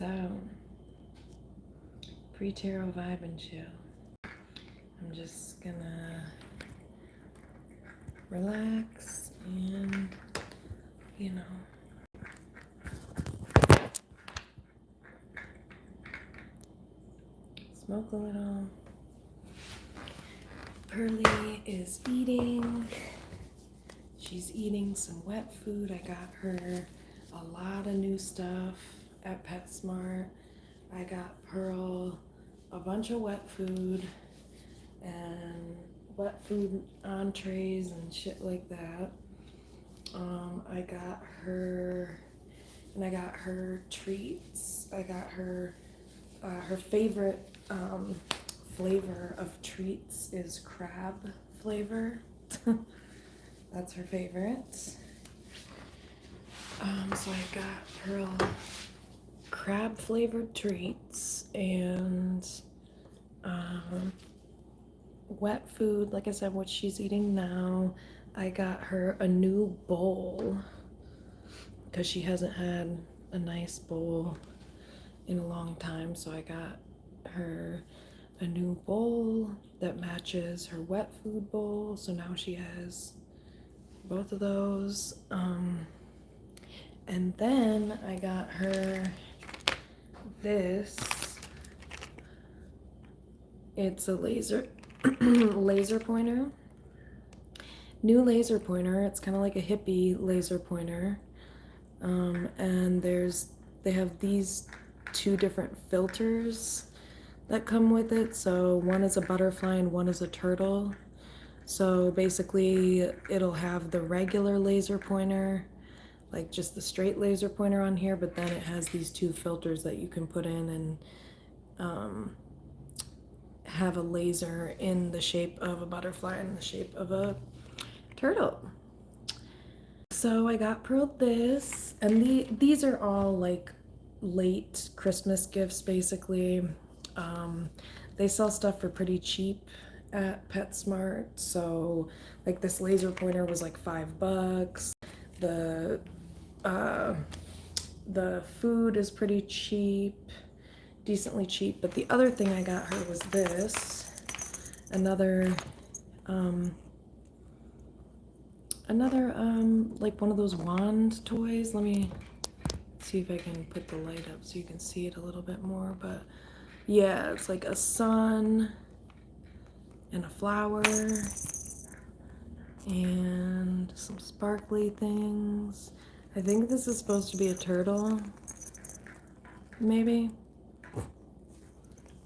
So, pre-tarot vibe and chill. I'm just gonna relax and, you know, smoke a little. Pearly is eating. She's eating some wet food. I got her a lot of new stuff at PetSmart. I got Pearl a bunch of wet food and wet food entrees and shit like that. I got her treats. I got her her favorite flavor of treats is crab flavor. That's her favorite. So I got Pearl crab flavored treats and wet food, like I said, what she's eating now. I got her a new bowl because she hasn't had a nice bowl in a long time, so I got her a new bowl that matches her wet food bowl, so now she has both of those. And then I got her this. It's a laser pointer. New laser pointer. It's kind of like a hippie laser pointer. And they have these two different filters that come with it. So one is a butterfly and one is a turtle. So basically it'll have the regular laser pointer, like just the straight laser pointer on here, but then it has these two filters that you can put in and have a laser in the shape of a butterfly and the shape of a turtle. So I got Pearl this, and these are all like late Christmas gifts basically. They sell stuff for pretty cheap at PetSmart, so like this laser pointer was like $5. The food is pretty cheap, decently cheap, but the other thing I got her was this, another like one of those wand toys. Let me see if I can put the light up so you can see it a little bit more, but yeah, it's like a sun and a flower and some sparkly things. I think this is supposed to be a turtle, maybe,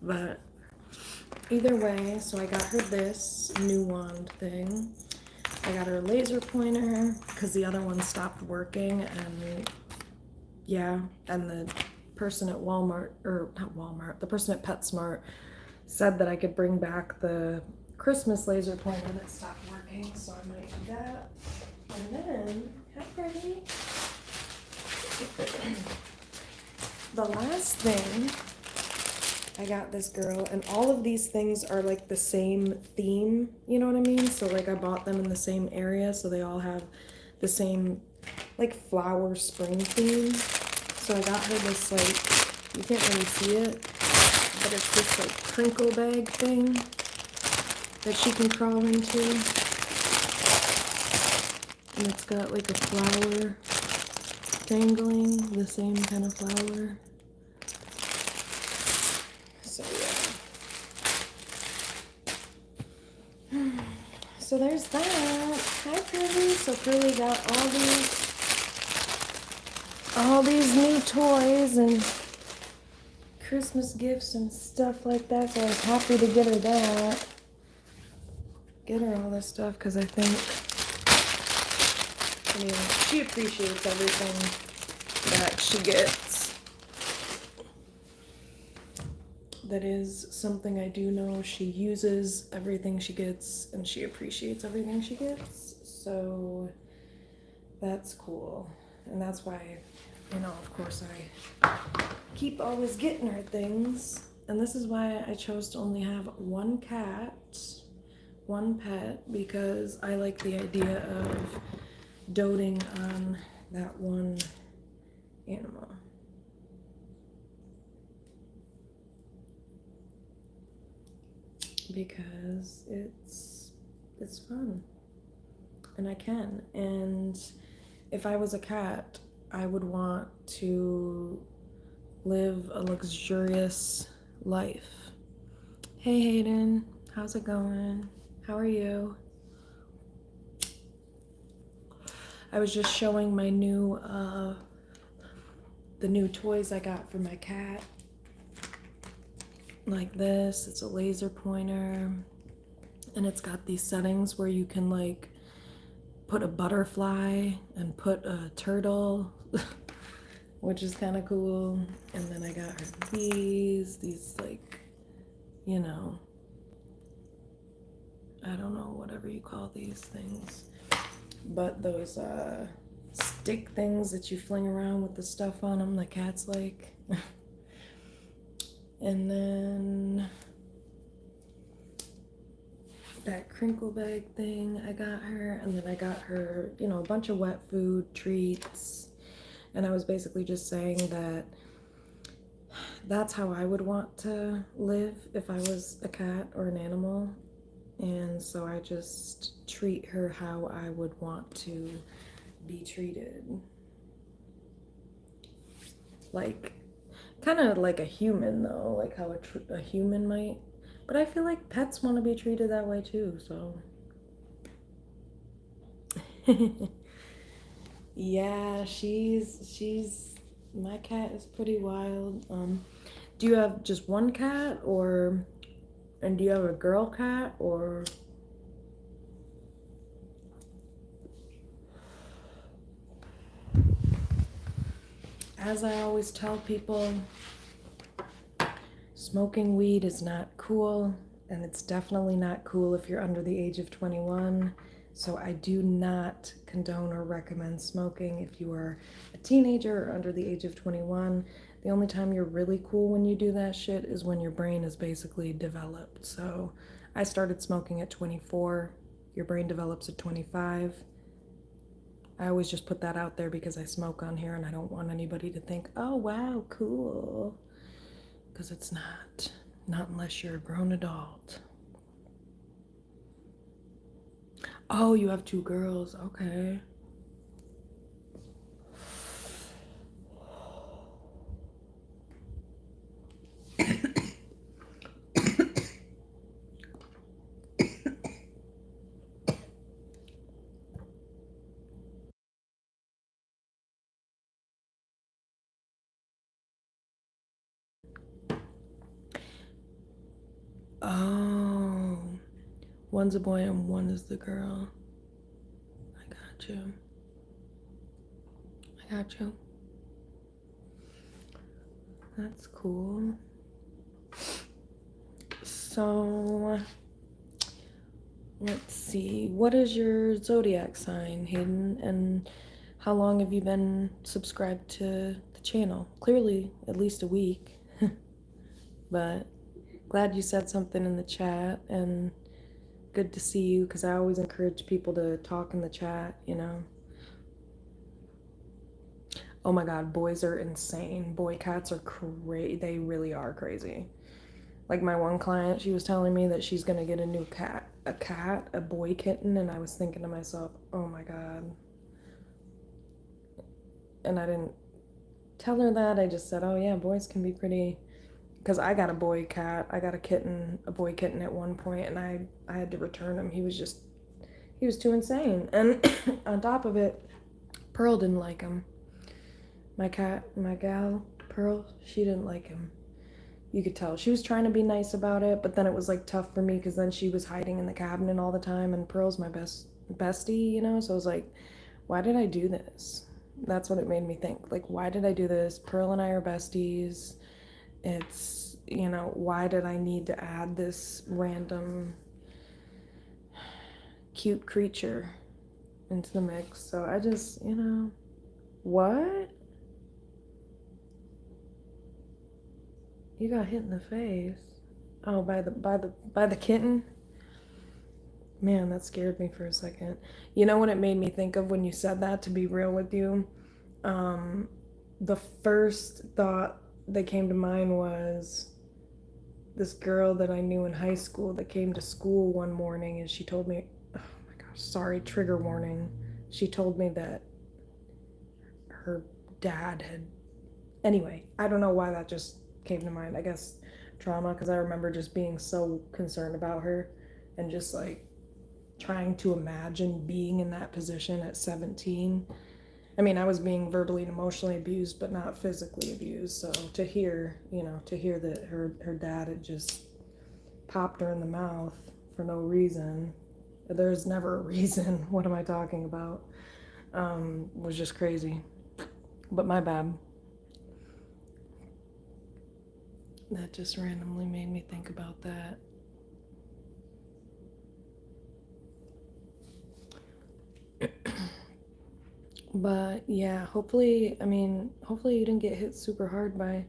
but either way, so I got her this new wand thing. I got her a laser pointer because the other one stopped working, and yeah, and the person at Walmart, or not Walmart, the person at PetSmart said that I could bring back the Christmas laser pointer that stopped working, so I might do that. And then, hi Freddie. The last thing, I got this girl, and all of these things are like the same theme, you know what I mean? So like I bought them in the same area, so they all have the same like flower spring theme. So I got her this, like, you can't really see it, but it's this like crinkle bag thing that she can crawl into. And it's got like a flower dangling, the same kind of flower. So yeah. So there's that. Hi Pearly. So Pearly got all these new toys and Christmas gifts and stuff like that. So I was happy to get her that. Get her all this stuff because I think, I mean, she appreciates everything that she gets. That is something I do know. She uses everything she gets and she appreciates everything she gets. So that's cool. And that's why, you know, of course I keep always getting her things. And this is why I chose to only have one cat, one pet, because I like the idea of doting on that one animal. because it's fun and I can. And if I was a cat, I would want to live a luxurious life. Hey Hayden, how's it going? How are you? I was just showing my new the new toys I got for my cat. Like this, it's a laser pointer, and it's got these settings where you can like put a butterfly and put a turtle, which is kind of cool. And then I got her these like, you know, I don't know, whatever you call these things, but those stick things that you fling around with the stuff on them, the cats like. And then that crinkle bag thing I got her, and then I got her, you know, a bunch of wet food treats. And I was basically just saying that that's how I would want to live if I was a cat or an animal. And so I just treat her how I would want to be treated. Like, kind of like a human though, like how a human might. But I feel like pets want to be treated that way too, so. Yeah, she's my cat is pretty wild. Do you have just one cat and do you have a girl cat or? As I always tell people, smoking weed is not cool, and it's definitely not cool if you're under the age of 21. So I do not condone or recommend smoking if you are a teenager or under the age of 21. The only time you're really cool when you do that shit is when your brain is basically developed. So I started smoking at 24. Your brain develops at 25. I always just put that out there because I smoke on here and I don't want anybody to think, oh, wow, cool. Because it's not. Not unless you're a grown adult. Oh, you have two girls. Okay. Oh, one's a boy and one is the girl. I got you. I got you. That's cool. So, let's see. What is your zodiac sign, Hayden? And how long have you been subscribed to the channel? Clearly, at least a week. But glad you said something in the chat, and good to see you because I always encourage people to talk in the chat, you know. Oh my god, boys are insane. Boy cats are crazy. They really are crazy. Like my one client, she was telling me that she's gonna get a new cat, a boy kitten, and I was thinking to myself, oh my god. And I didn't tell her that. I just said, oh yeah, boys can be pretty. Because I got a boy cat. I got a boy kitten at one point, and I had to return him. He was too insane. And on top of it, Pearl didn't like him. My gal, Pearl, she didn't like him. You could tell. She was trying to be nice about it, but then it was like tough for me because then she was hiding in the cabinet all the time, and Pearl's my bestie, you know? So I was like, why did I do this? That's what it made me think. Like, why did I do this? Pearl and I are besties. It's, you know, why did I need to add this random cute creature into the mix? So I just, you know, what? You got hit in the face. Oh, by the kitten? Man, that scared me for a second. You know what it made me think of when you said that, to be real with you? The first thought that came to mind was this girl that I knew in high school that came to school one morning, and she told me, oh my gosh, sorry, trigger warning. She told me that her dad had, anyway, I don't know why that just came to mind. I guess trauma, because I remember just being so concerned about her and just like trying to imagine being in that position at 17. I mean, I was being verbally and emotionally abused, but not physically abused. So to hear, to hear that her dad had just popped her in the mouth for no reason. There's never a reason. What am I talking about? Was just crazy. But my bad. That just randomly made me think about that. But yeah, hopefully you didn't get hit super hard by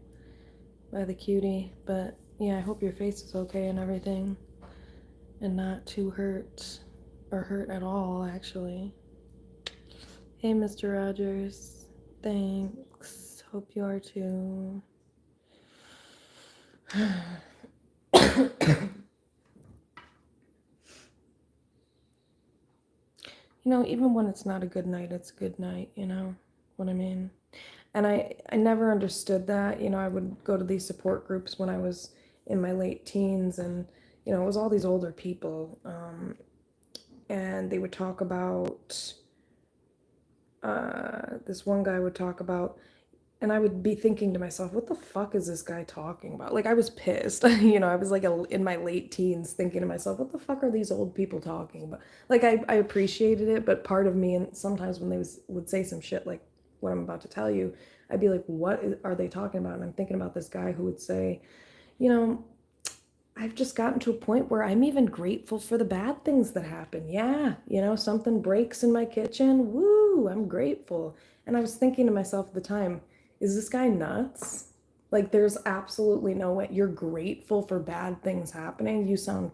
the cutie. But yeah, I hope your face is okay and everything. And not too hurt. Or hurt at all, actually. Hey, Mr. Rogers. Thanks. Hope you are too. Even when it's not a good night, it's a good night, you know what I mean? And I never understood that. I would go to these support groups when I was in my late teens, and, it was all these older people. And they would talk about, this one guy would talk about, and I would be thinking to myself, what the fuck is this guy talking about? Like, I was pissed. I was like in my late teens thinking to myself, what the fuck are these old people talking about? Like, I appreciated it, but part of me, and sometimes when they would say some shit like what I'm about to tell you, I'd be like, what are they talking about? And I'm thinking about this guy who would say, you know, I've just gotten to a point where I'm even grateful for the bad things that happen. Yeah, something breaks in my kitchen. Woo, I'm grateful. And I was thinking to myself at the time, is this guy nuts? Like, there's absolutely no way. You're grateful for bad things happening? You sound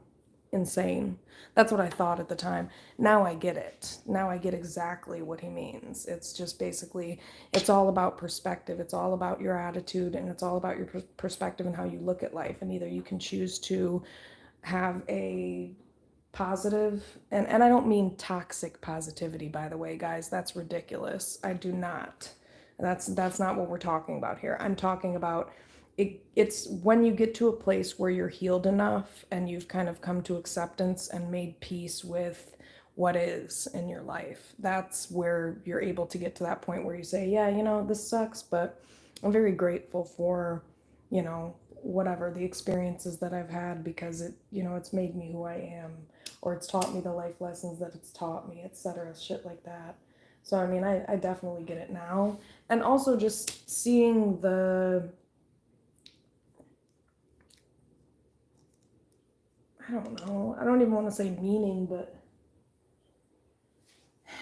insane. That's what I thought at the time. Now I get it. Now I get exactly what he means. It's just basically, it's all about perspective. It's all about your attitude, and it's all about your perspective and how you look at life. And either you can choose to have a positive, and I don't mean toxic positivity, by the way, guys. That's ridiculous. I do not. That's not what we're talking about here. I'm talking about it's when you get to a place where you're healed enough and you've kind of come to acceptance and made peace with what is in your life. That's where you're able to get to that point where you say, yeah, this sucks, but I'm very grateful for, whatever the experiences that I've had, because it's made me who I am, or it's taught me the life lessons that it's taught me, etc. Shit like that. So, I definitely get it now. And also just seeing I don't know, I don't even want to say meaning, but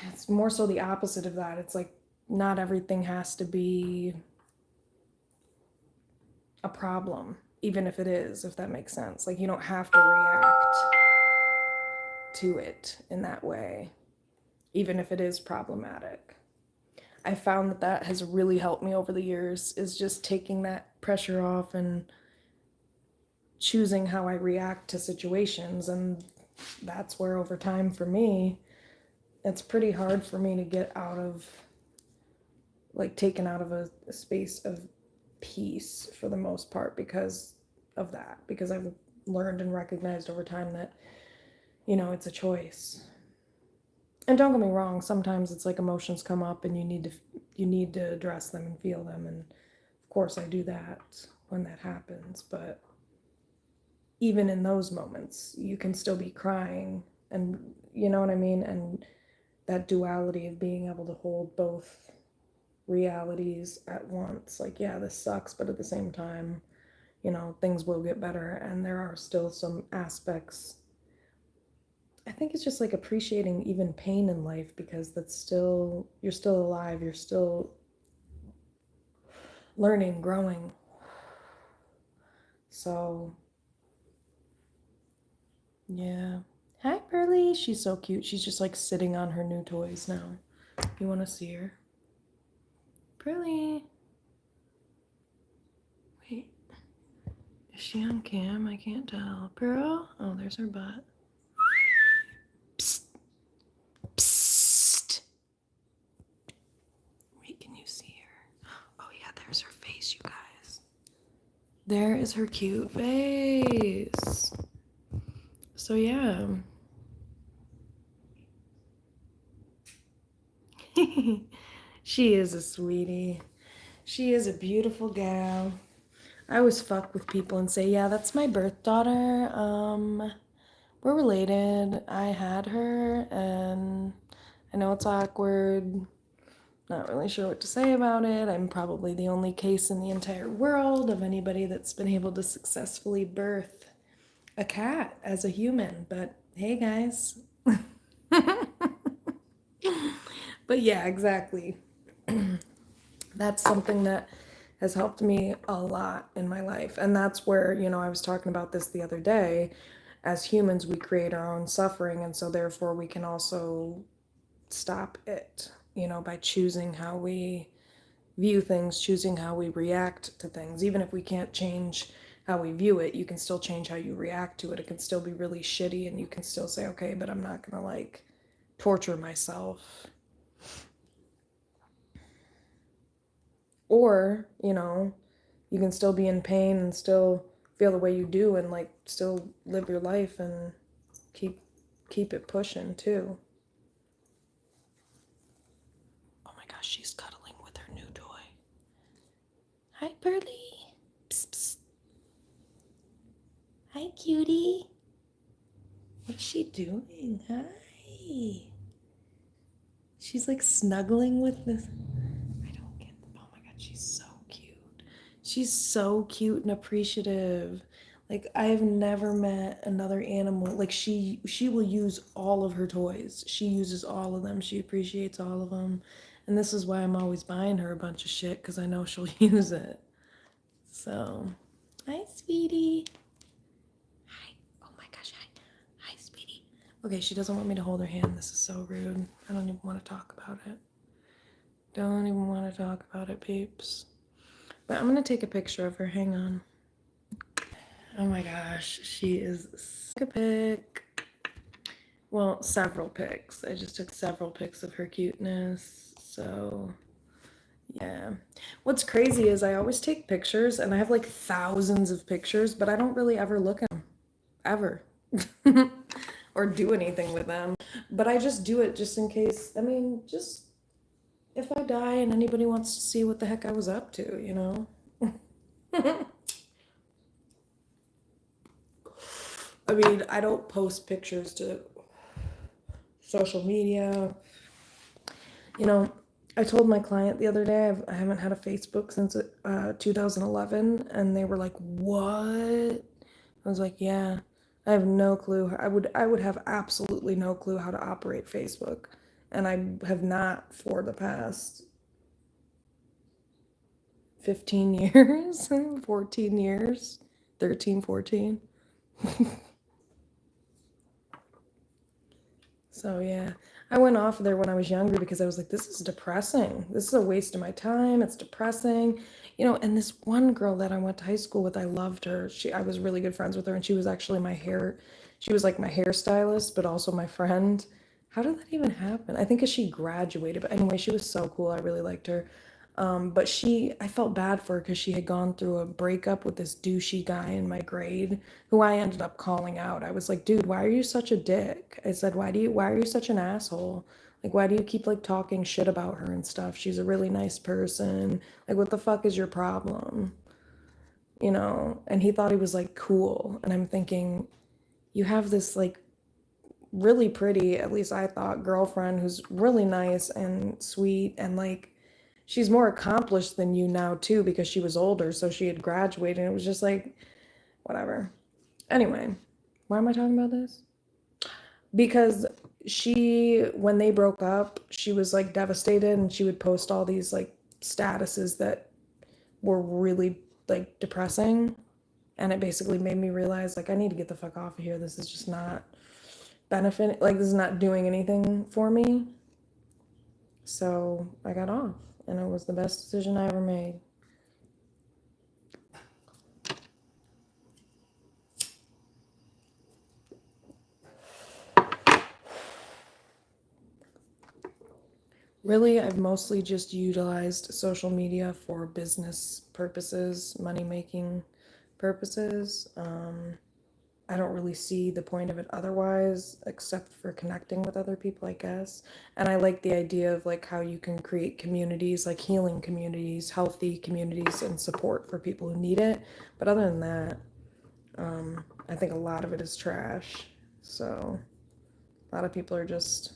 it's more so the opposite of that. It's like, not everything has to be a problem, even if it is, if that makes sense. Like, you don't have to react to it in that way, even if it is problematic. I found that has really helped me over the years, is just taking that pressure off and choosing how I react to situations. And that's where, over time, for me, it's pretty hard for me to get out of, like, taken out of a space of peace for the most part because of that. Because I've learned and recognized over time that, it's a choice. And don't get me wrong, sometimes it's like emotions come up and you need to address them and feel them, and of course I do that when that happens. But even in those moments, you can still be crying, and you know what I mean? And that duality of being able to hold both realities at once. Like, yeah, this sucks, but at the same time, things will get better, and there are still some aspects. I think it's just like appreciating even pain in life, because you're still alive, you're still learning, growing. So, yeah. Hi, Pearly. She's so cute. She's just like sitting on her new toys now. You want to see her? Pearly. Wait. Is she on cam? I can't tell. Girl? Oh, there's her butt. Psst. Psst. Wait, can you see her? Oh yeah, there's her face, you guys. There is her cute face. So yeah. She is a sweetie. She is a beautiful gal. I always fuck with people and say, yeah, that's my birth daughter. We're related. I had her, and I know it's awkward. Not really sure what to say about it. I'm probably the only case in the entire world of anybody that's been able to successfully birth a cat as a human. But hey, guys. But yeah, exactly. That's something that has helped me a lot in my life. And that's where, I was talking about this the other day. As humans, we create our own suffering. And so, therefore, we can also stop it, by choosing how we view things, choosing how we react to things. Even if we can't change how we view it, you can still change how you react to it. It can still be really shitty, and you can still say, okay, but I'm not gonna like torture myself. Or, you can still be in pain and still feel the way you do and like still live your life and keep it pushing too. Oh my gosh, she's cuddling with her new toy. Hi, Pearly. Psst, psst. Hi, cutie. What's she doing? Hi. She's like snuggling with this. I don't get. Oh my god, she's so cute. She's so cute and appreciative. Like I've never met another animal. Like she will use all of her toys. She uses all of them. She appreciates all of them. And this is why I'm always buying her a bunch of shit because I know she'll use it. So, hi, sweetie. Hi. Oh my gosh, hi. Hi, sweetie. Okay, she doesn't want me to hold her hand. This is so rude. I don't even want to talk about it. Don't even want to talk about it, peeps. But I'm going to take a picture of her. Hang on. Oh my gosh, she is a pic. Well, several pics. I just took several pics of her cuteness. So, yeah. What's crazy is I always take pictures and I have like thousands of pictures, but I don't really ever look at them. Ever. Or do anything with them. But I just do it just in case. I mean, just if I die and anybody wants to see what the heck I was up to. I mean, I don't post pictures to social media. I told my client the other day I haven't had a Facebook since 2011, and they were like, "What?" I was like, "Yeah, I have no clue. I would have absolutely no clue how to operate Facebook, and I have not for the past 15 years, 14 years, 13, 14." So yeah, I went off there when I was younger because I was like, this is depressing. This is a waste of my time. It's depressing. And this one girl that I went to high school with, I loved her. I was really good friends with her, and she was actually she was like my hairstylist, but also my friend. How did that even happen? I think 'cause she graduated, but anyway, she was so cool. I really liked her. But I felt bad for her because she had gone through a breakup with this douchey guy in my grade who I ended up calling out. I was like, dude, why are you such a dick? I said, why are you such an asshole? Like, why do you keep like talking shit about her and stuff? She's a really nice person. Like, what the fuck is your problem? And he thought he was like cool. And I'm thinking, you have this like really pretty, at least I thought, girlfriend who's really nice and sweet and like she's more accomplished than you now too because she was older, so she had graduated and it was just like whatever. Anyway, why am I talking about this? Because when they broke up, she was like devastated and she would post all these like statuses that were really like depressing, and it basically made me realize like I need to get the fuck off of here. This is just not this is not doing anything for me. So I got off, and it was the best decision I ever made. Really, I've mostly just utilized social media for business purposes, money-making purposes. I don't really see the point of it otherwise, except for connecting with other people, I guess. And I like the idea of like how you can create communities, like healing communities, healthy communities, and support for people who need it. But other than that, I think a lot of it is trash. So a lot of people are just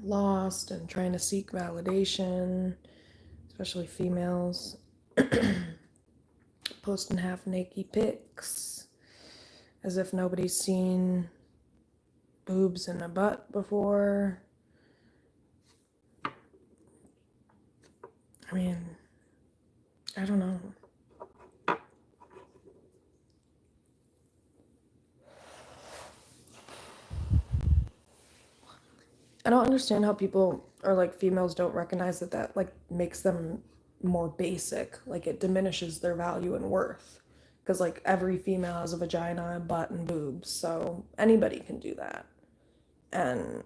lost and trying to seek validation, especially females, posting half naked pics as if nobody's seen boobs and a butt before. I mean, I don't know. I don't understand how people or like females don't recognize that like makes them more basic. Like it diminishes their value and worth. Because like every female has a vagina, a butt, and boobs, so anybody can do that. And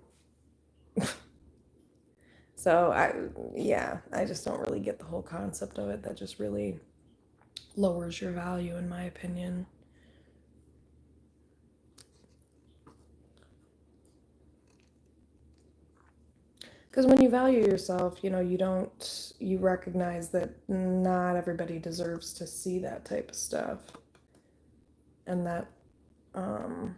so I just don't really get the whole concept of it. That just really lowers your value, in my opinion. Because when you value yourself, you recognize that not everybody deserves to see that type of stuff. And that, um,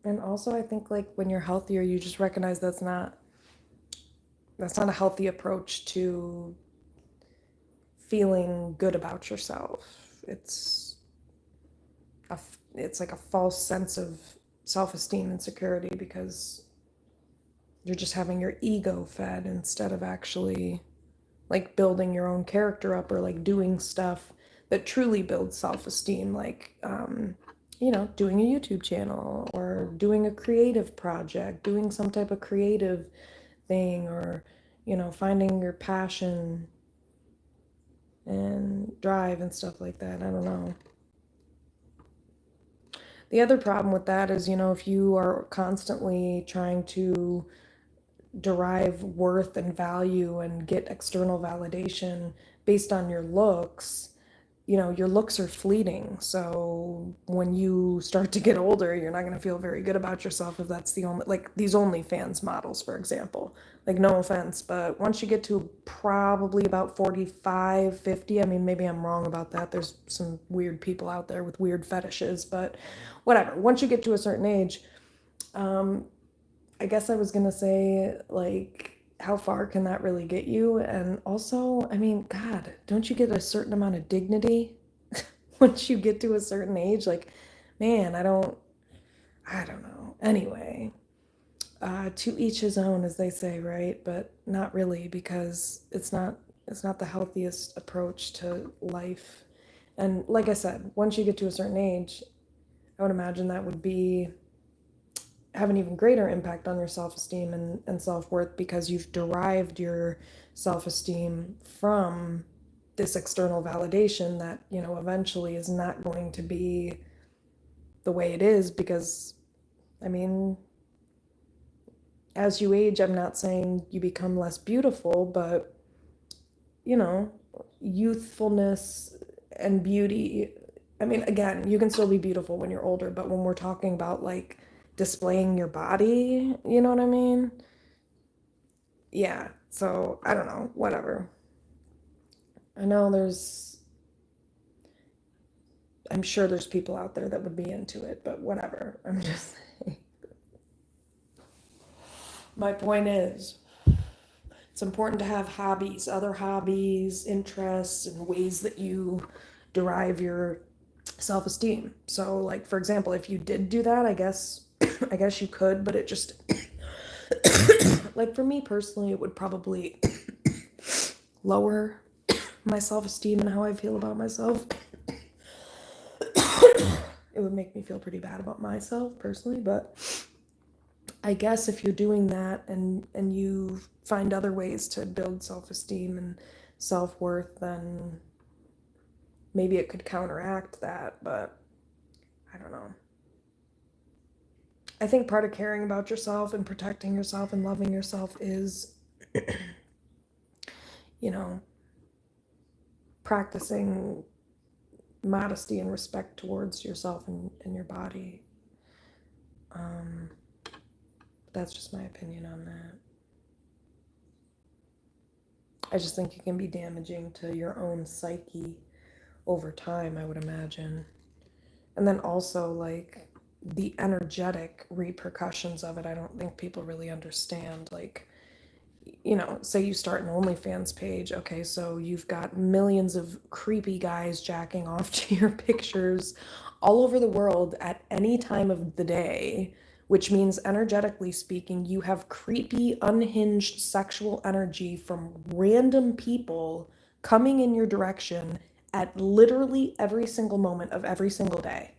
and also I think like when you're healthier, you just recognize that's not a healthy approach to feeling good about yourself. It's it's like a false sense of self-esteem and security because you're just having your ego fed instead of actually like building your own character up or like doing stuff that truly builds self-esteem, like doing a YouTube channel or doing a creative project, doing some type of creative thing, or finding your passion and drive and stuff like that. I don't know. The other problem with that is, if you are constantly trying to derive worth and value and get external validation based on your looks, your looks are fleeting. So when you start to get older, you're not going to feel very good about yourself if that's the only, like these OnlyFans models, for example. Like, no offense, but once you get to probably about 45, 50, I mean, maybe I'm wrong about that. There's some weird people out there with weird fetishes, but whatever. Once you get to a certain age, I guess I was gonna say, like, how far can that really get you? And also, I mean, God, don't you get a certain amount of dignity once you get to a certain age? Like, man, I don't know. Anyway, to each his own, as they say, right? But not really, because it's not the healthiest approach to life. And like I said, once you get to a certain age, I would imagine that would have an even greater impact on your self-esteem and self-worth, because you've derived your self-esteem from this external validation that eventually is not going to be the way it is. Because I mean, as you age, I'm not saying you become less beautiful, but you know youthfulness and beauty, I mean, again, you can still be beautiful when you're older, but when we're talking about like displaying your body, you know what I mean? Yeah, so I don't know, whatever. I know I'm sure there's people out there that would be into it, but whatever. I'm just saying. My point is, it's important to have hobbies, other hobbies, interests, and ways that you derive your self-esteem. So, like, for example, if you did do that, I guess I guess you could, but it just like, for me personally, it would probably lower my self-esteem and how I feel about myself. It would make me feel pretty bad about myself personally, but I guess if you're doing that and you find other ways to build self-esteem and self-worth, then maybe it could counteract that, but I don't know. I think part of caring about yourself and protecting yourself and loving yourself is, you know, practicing modesty and respect towards yourself and your body. That's just my opinion on that. I just think it can be damaging to your own psyche over time, I would imagine. And then also, like, the energetic repercussions of it, I don't think people really understand. Like, you know, say you start an OnlyFans page. Okay, so you've got millions of creepy guys jacking off to your pictures all over the world at any time of the day, which means, energetically speaking, you have creepy, unhinged sexual energy from random people coming in your direction at literally every single moment of every single day.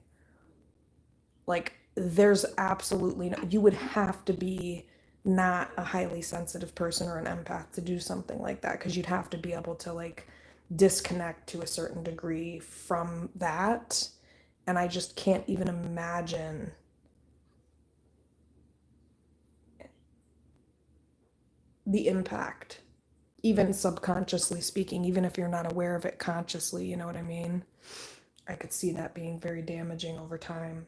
Like, there's absolutely no, you would have to be not a highly sensitive person or an empath to do something like that, because you'd have to be able to, like, disconnect to a certain degree from that. And I just can't even imagine the impact, even subconsciously speaking, even if you're not aware of it consciously, you know what I mean? I could see that being very damaging over time.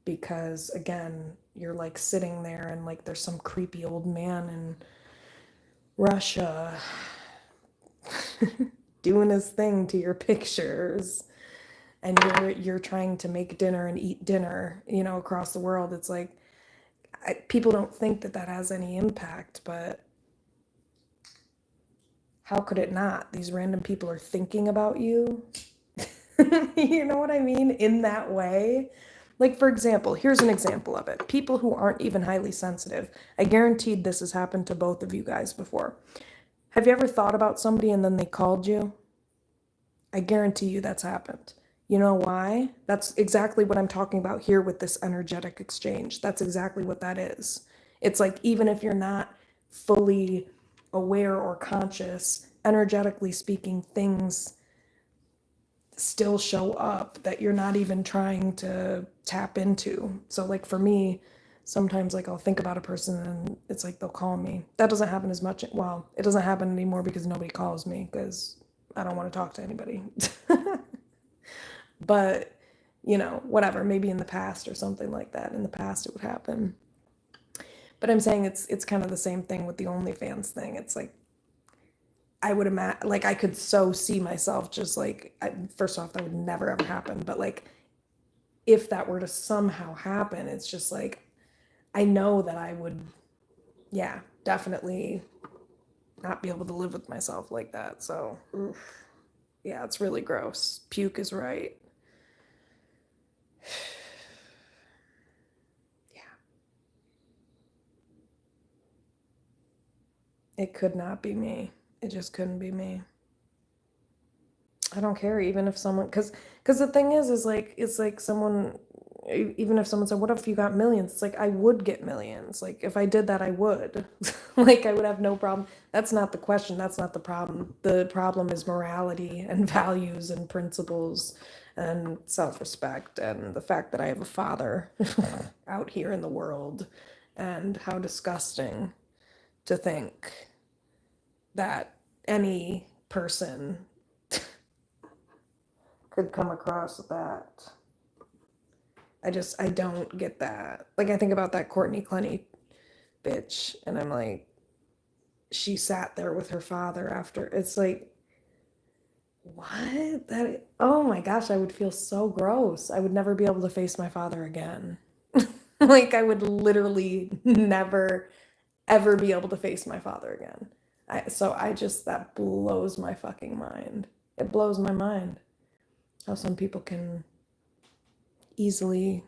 Because again, you're like sitting there and like there's some creepy old man in Russia doing his thing to your pictures, and you're trying to make dinner and eat dinner, you know, across the world. It's like, people don't think that that has any impact, but how could it not? These random people are thinking about you. You know what I mean? In that way. Like, for example, here's an example of it. People who aren't even highly sensitive. I guaranteed this has happened to both of you guys before. Have you ever thought about somebody and then they called you? I guarantee you that's happened. You know why? That's exactly what I'm talking about here with this energetic exchange. That's exactly what that is. It's like, even if you're not fully aware or conscious, energetically speaking, things still show up that you're not even trying to tap into. So, like, for me, sometimes, like, I'll think about a person and it's like they'll call me. That doesn't happen as much. Well, it doesn't happen anymore because nobody calls me, because I don't want to talk to anybody. But, you know, whatever, maybe in the past or something like that. In the past it would happen. But I'm saying it's kind of the same thing with the OnlyFans thing. It's like, I would imagine, like, I could so see myself just like, first off, that would never ever happen. But like, if that were to somehow happen, it's just like, I know that I would, yeah, definitely not be able to live with myself like that. So, oof. Yeah, it's really gross. Puke is right. Yeah, it could not be me. It just couldn't be me. I don't care, even if someone, because the thing is like, it's like someone, even if someone said, what if you got millions? It's like, I would get millions. Like, if I did that, I would. Like, I would have no problem. That's not the question. That's not the problem. The problem is morality and values and principles and self-respect, and the fact that I have a father out here in the world, and how disgusting to think that any person could come across that. I don't get that. Like, I think about that Courtney Clenny bitch, and I'm like, she sat there with her father after. It's like, what? That, oh my gosh, I would feel so gross. I would never be able to face my father again. Like, I would literally never, ever be able to face my father again. So I just, that blows my fucking mind. It blows my mind how some people can easily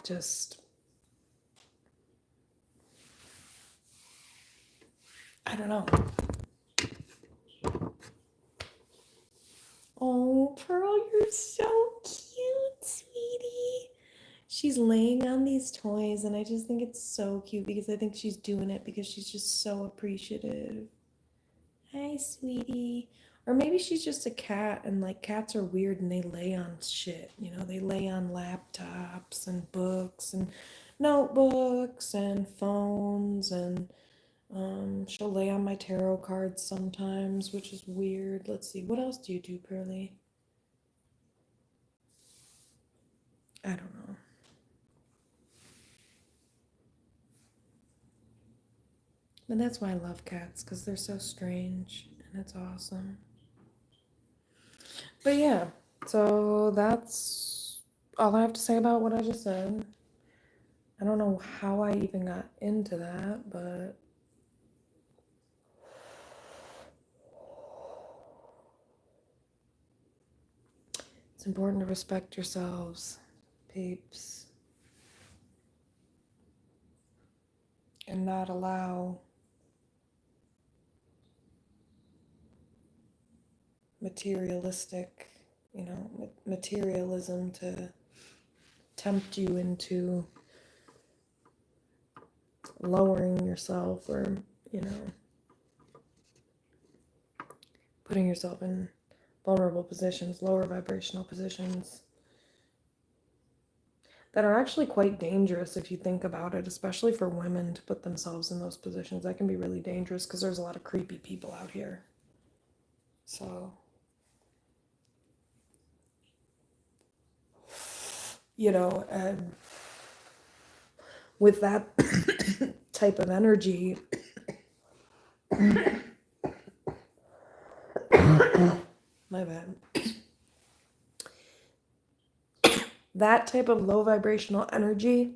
just, I don't know. Oh, Pearl, you're so cute, sweetie. She's laying on these toys, and I just think it's so cute because I think she's doing it because she's just so appreciative. Hi, sweetie. Or maybe she's just a cat and like cats are weird and they lay on shit. You know, they lay on laptops and books and notebooks and phones and she'll lay on my tarot cards sometimes, which is weird. Let's see, what else do you do, Pearly? I don't know. But that's why I love cats, because they're so strange and it's awesome. But yeah, so that's all I have to say about what I just said. I don't know how I even got into that, but it's important to respect yourselves, peeps, and not allow materialistic, materialism to tempt you into lowering yourself or, you know, putting yourself in vulnerable positions, lower vibrational positions that are actually quite dangerous if you think about it, especially for women to put themselves in those positions. That can be really dangerous because there's a lot of creepy people out here. So, and with that type of energy, my bad. That type of low vibrational energy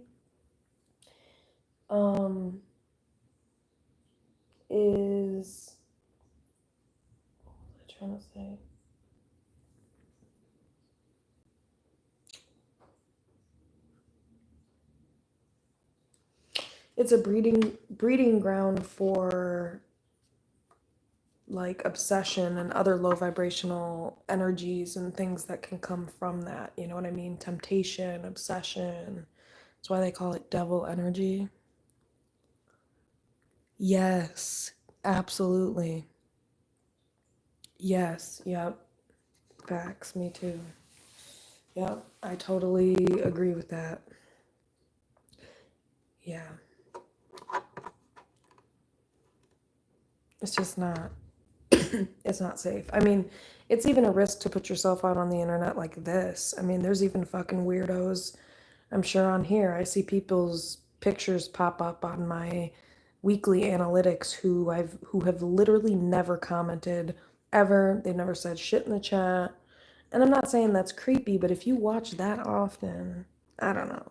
is, what was I trying to say? It's a breeding ground for like obsession and other low vibrational energies and things that can come from that. You know what I mean? Temptation, obsession. That's why they call it devil energy. Yes, absolutely. Yes, yep. Facts, me too. Yep, I totally agree with that. Yeah. It's just not, it's not safe. I mean, it's even a risk to put yourself out on the internet like this. I mean, there's even fucking weirdos, I'm sure, on here. I see people's pictures pop up on my weekly analytics who have literally never commented ever. They've never said shit in the chat. And I'm not saying that's creepy, but if you watch that often, I don't know,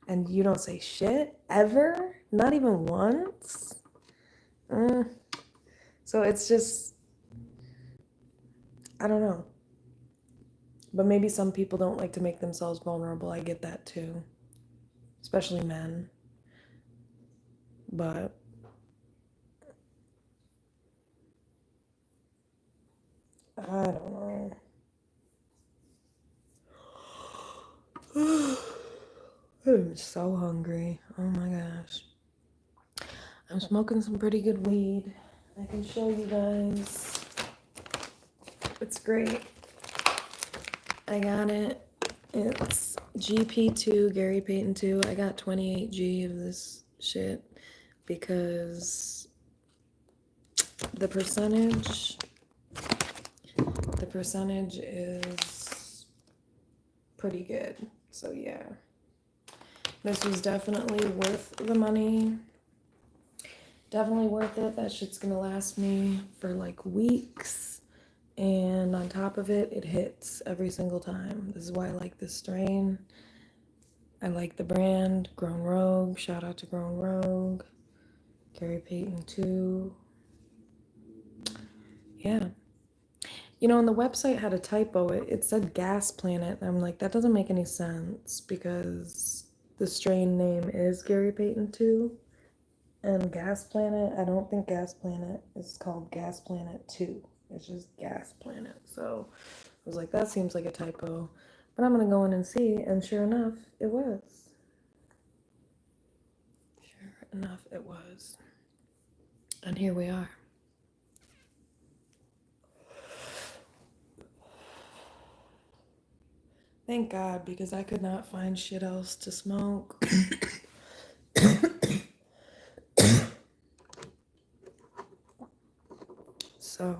and you don't say shit ever, not even once. So it's just, I don't know. But maybe some people don't like to make themselves vulnerable. I get that too, especially men. But I don't know. I'm so hungry. Oh my gosh. I'm smoking some pretty good weed. I can show you guys. It's great. I got it. It's GP2, Gary Payton 2. I got 28G of this shit because the percentage is pretty good. So yeah. This was definitely worth the money. Definitely worth it. That shit's gonna last me for like weeks. And on top of it, it hits every single time. This is why I like this strain. I like the brand, Grown Rogue. Shout out to Grown Rogue. Gary Payton 2. Yeah. You know, and the website had a typo. It said Gas Planet. And I'm like, that doesn't make any sense because the strain name is Gary Payton 2. And Gas Planet, I don't think Gas Planet is called Gas Planet 2. It's just Gas Planet. So I was like, that seems like a typo. But I'm going to go in and see. And sure enough, it was. Sure enough, it was. And here we are. Thank God, because I could not find shit else to smoke. So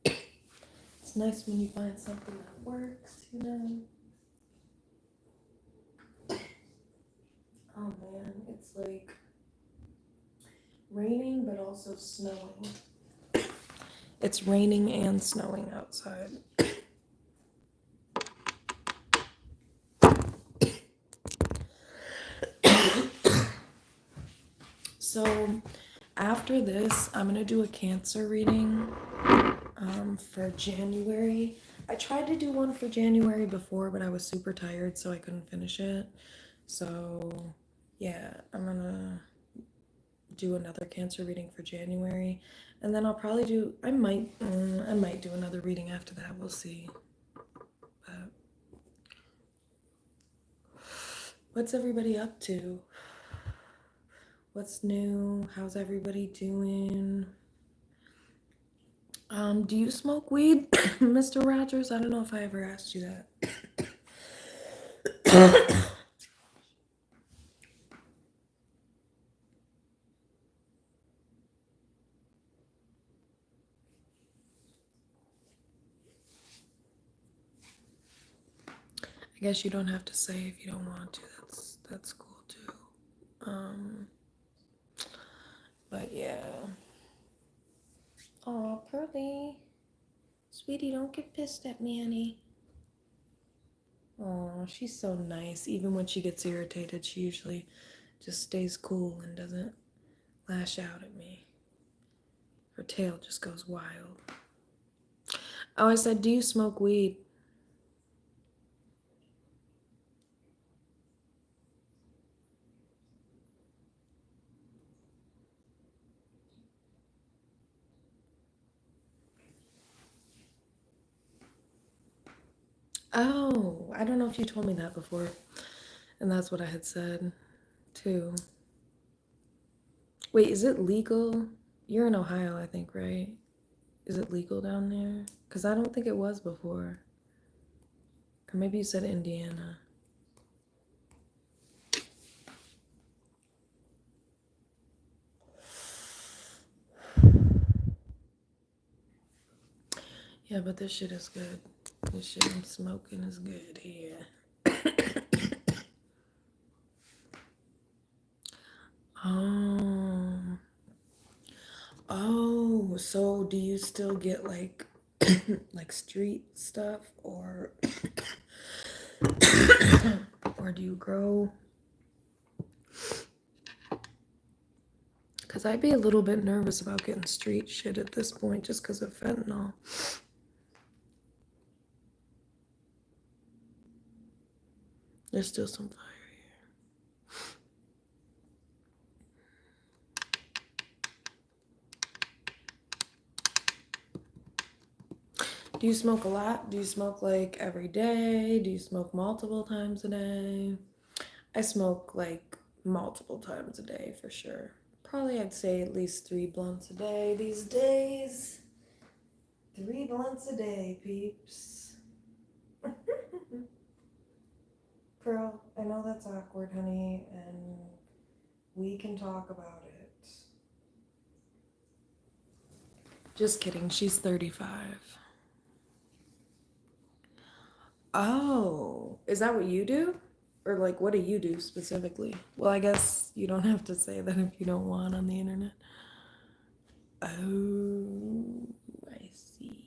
it's nice when you find something that works, you know? Oh man, it's like raining but also snowing. It's raining and snowing outside. So after this, I'm gonna do a cancer reading for January. I tried to do one for January before, but I was super tired, so I couldn't finish it. So yeah, I'm gonna do another cancer reading for January, and then I'll probably do. I might do another reading after that. We'll see. But what's everybody up to? What's new? How's everybody doing? Do you smoke weed, Mr. Rogers? I don't know if I ever asked you that. I guess you don't have to say if you don't want to. That's cool too. But yeah. Aw, Pearly. Sweetie, don't get pissed at me, honey. Aw, she's so nice. Even when she gets irritated, she usually just stays cool and doesn't lash out at me. Her tail just goes wild. Oh, I said, do you smoke weed? Oh, I don't know if you told me that before. And that's what I had said, too. Wait, is it legal? You're in Ohio, I think, right? Is it legal down there? Because I don't think it was before. Or maybe you said Indiana. Yeah, but this shit is good. This shit I'm smoking is good here. Oh. Oh, so do you still get like like street stuff or or do you grow? Because I'd be a little bit nervous about getting street shit at this point just because of fentanyl. There's still some fire here. Do you smoke a lot? Do you smoke like every day? Do you smoke multiple times a day? I smoke like multiple times a day for sure. Probably I'd say at least 3 blunts a day these days. 3 blunts a day, peeps. Pearl, I know that's awkward, honey, and we can talk about it. Just kidding, she's 35. Oh, is that what you do? Or like, what do you do specifically? Well, I guess you don't have to say that if you don't want on the internet. Oh, I see.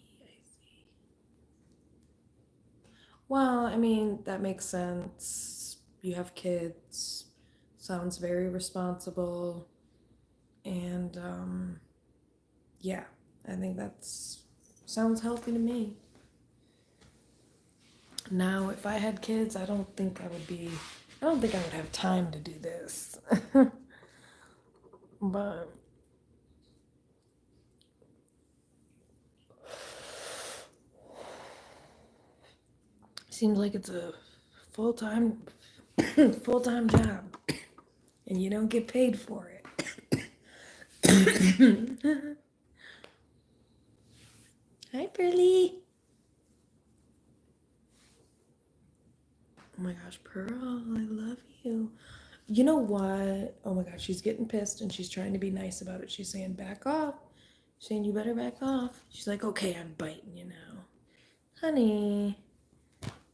Well, I mean, that makes sense. You have kids. Sounds very responsible. And yeah, I think that's sounds healthy to me. Now, if I had kids, I don't think I would have time to do this. But seems like it's a full-time full-time job and you don't get paid for it. Hi, Pearly. Oh my gosh, Pearl, I love you. You know what? Oh my gosh, she's getting pissed and she's trying to be nice about it. She's saying, back off. She's saying, you better back off. She's like, okay, I'm biting you now. Honey,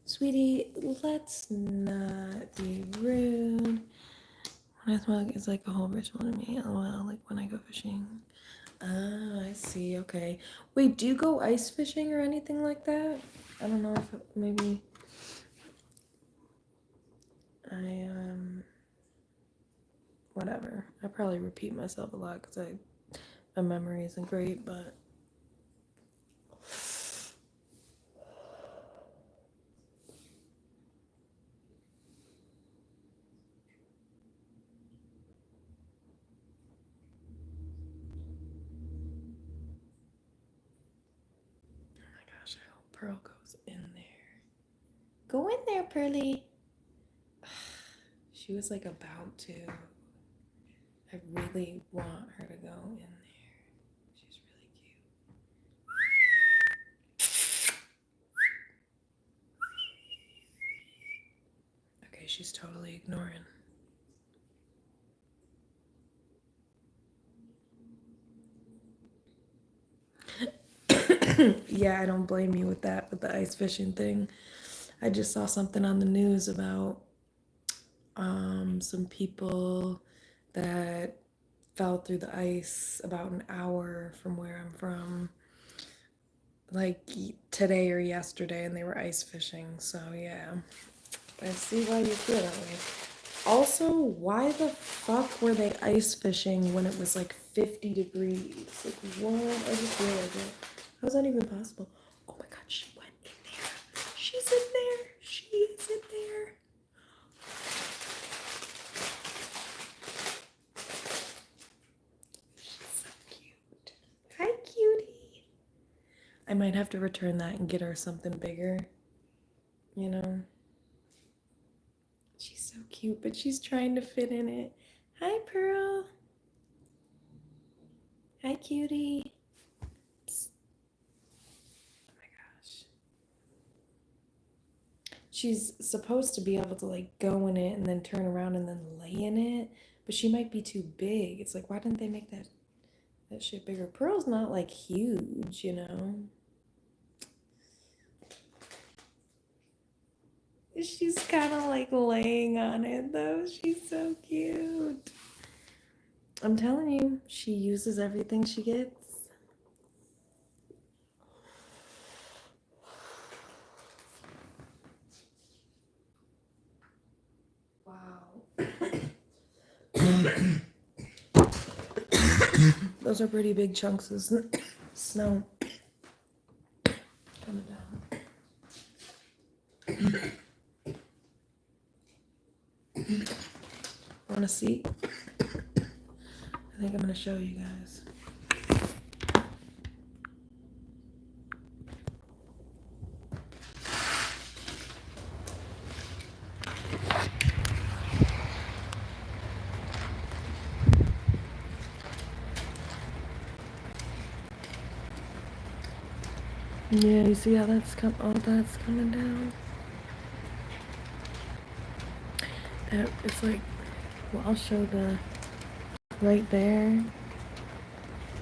sweetie, let's not be rude. When I smoke, it's like a whole ritual to me. LOL, like when I go fishing. Ah, I see. Okay. Wait, do you go ice fishing or anything like that? I don't know if maybe I whatever. I probably repeat myself a lot because my memory isn't great, but oh my gosh, I hope Pearl goes in there. Go in there, Pearly. She was like about to. I really want her to go in there. She's really cute. Okay, she's totally ignoring. Yeah, I don't blame you with that, with the ice fishing thing. I just saw something on the news about some people that fell through the ice about an hour from where I'm from, like today or yesterday, and they were ice fishing. So yeah, I see why you feel that way. Also, why the fuck were they ice fishing when it was like 50 degrees? Like, what? I just realized it. How is that even possible? Oh my god, she went in there. She's in there. She's in there. She's so cute. Hi, cutie. I might have to return that and get her something bigger. You know? She's so cute, but she's trying to fit in it. Hi, Pearl. Hi, cutie. Psst. Oh my gosh. She's supposed to be able to like go in it and then turn around and then lay in it, but she might be too big. It's like, why didn't they make that shit bigger? Pearl's not like huge, you know? She's kind of like laying on it though. She's so cute. I'm telling you, she uses everything she gets. Wow. Those are pretty big chunks of snow coming down. Want to see? I think I'm going to show you guys. Yeah, you see how all that's coming down? That it's like, well, I'll show the right there.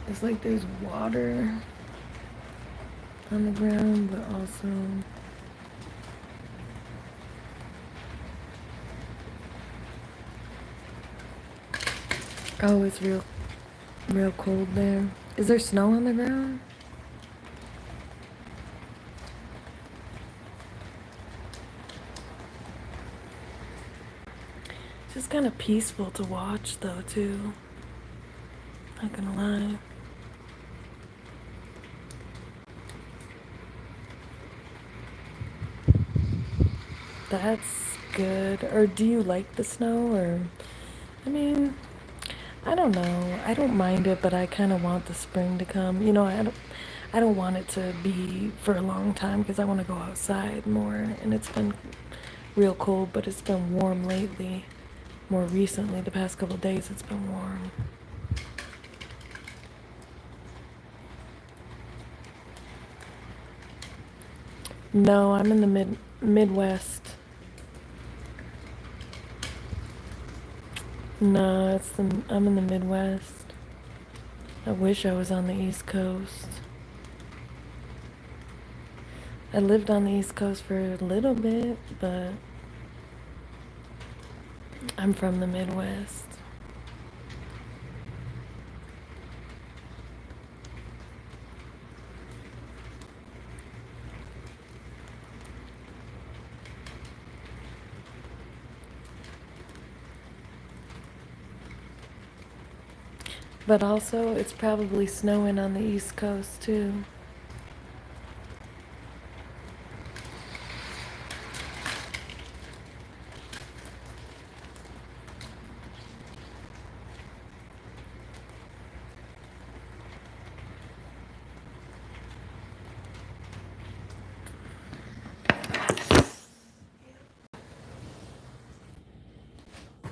It's like there's water on the ground, but also oh, it's real cold there. Is there snow on the ground? It's just kind of peaceful to watch though too. Not gonna lie. That's good. Or do you like the snow? Or I mean, I don't know. I don't mind it, but I kind of want the spring to come. You know, I don't want it to be for a long time because I want to go outside more. And it's been real cold, but it's been warm lately. More recently, the past couple of days, it's been warm. No, I'm in the Midwest. No, I'm in the Midwest. I wish I was on the East Coast. I lived on the East Coast for a little bit, but I'm from the Midwest. But also, it's probably snowing on the East Coast too.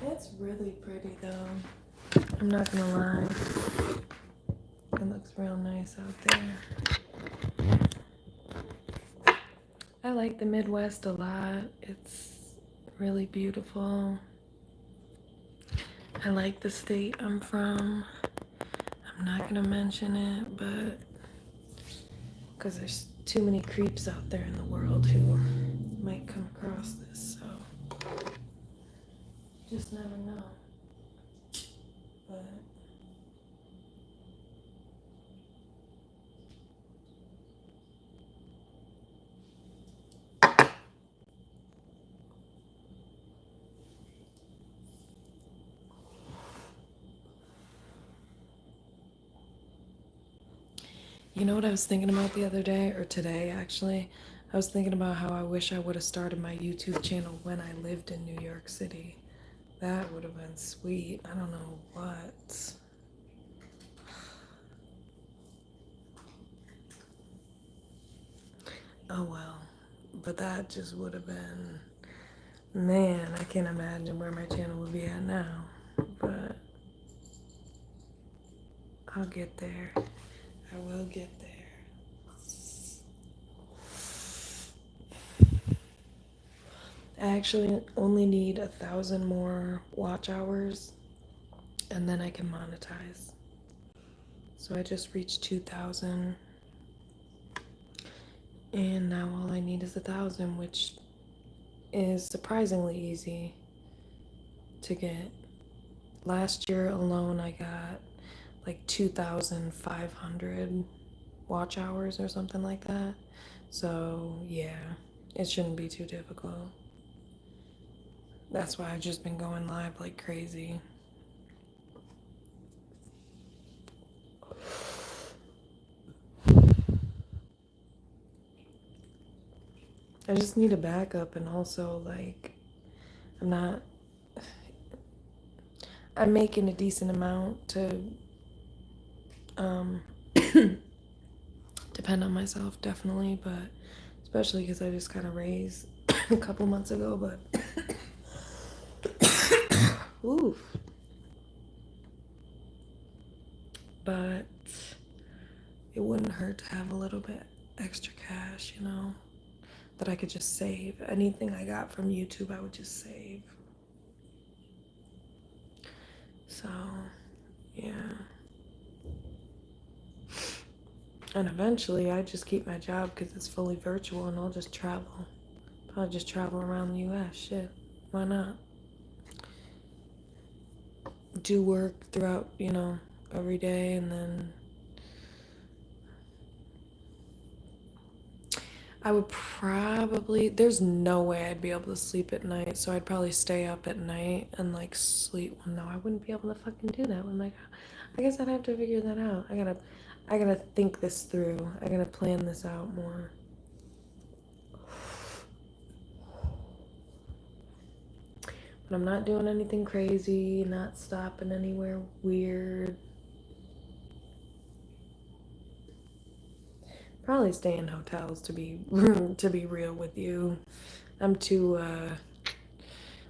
It's really pretty though. I'm not gonna lie. It looks real nice out there. I like the Midwest a lot. It's really beautiful. I like the state I'm from. I'm not gonna mention it, but because there's too many creeps out there in the world who might come across this, so just never know. But you know what I was thinking about the other day, or today actually? I was thinking about how I wish I would have started my YouTube channel when I lived in New York City. That would have been sweet. I don't know what. Oh well. But that just would have been, man, I can't imagine where my channel would be at now. But I'll get there. I will get there. I actually only need 1,000 more watch hours and then I can monetize. So I just reached 2,000 and now all I need is 1,000, which is surprisingly easy to get. Last year alone I got like 2,500 watch hours or something like that. So yeah, it shouldn't be too difficult. That's why I've just been going live like crazy. I just need a backup, and also like I'm making a decent amount to um depend on myself, definitely, but especially because I just kind of raised a couple months ago, but oof. But it wouldn't hurt to have a little bit extra cash, you know, that I could just save. Anything I got from YouTube, I would just save. So, yeah. And eventually, I just keep my job because it's fully virtual and I'll just travel. Probably just travel around the US. Shit. Why not? Do work throughout, you know, every day, and then I would probably, there's no way I'd be able to sleep at night, so I'd probably stay up at night and like sleep. Well, no, I wouldn't be able to fucking do that. I'm like, I guess I'd have to figure that out. I gotta think this through. I gotta plan this out more. But I'm not doing anything crazy, not stopping anywhere weird. Probably stay in hotels to be to be real with you. I'm too a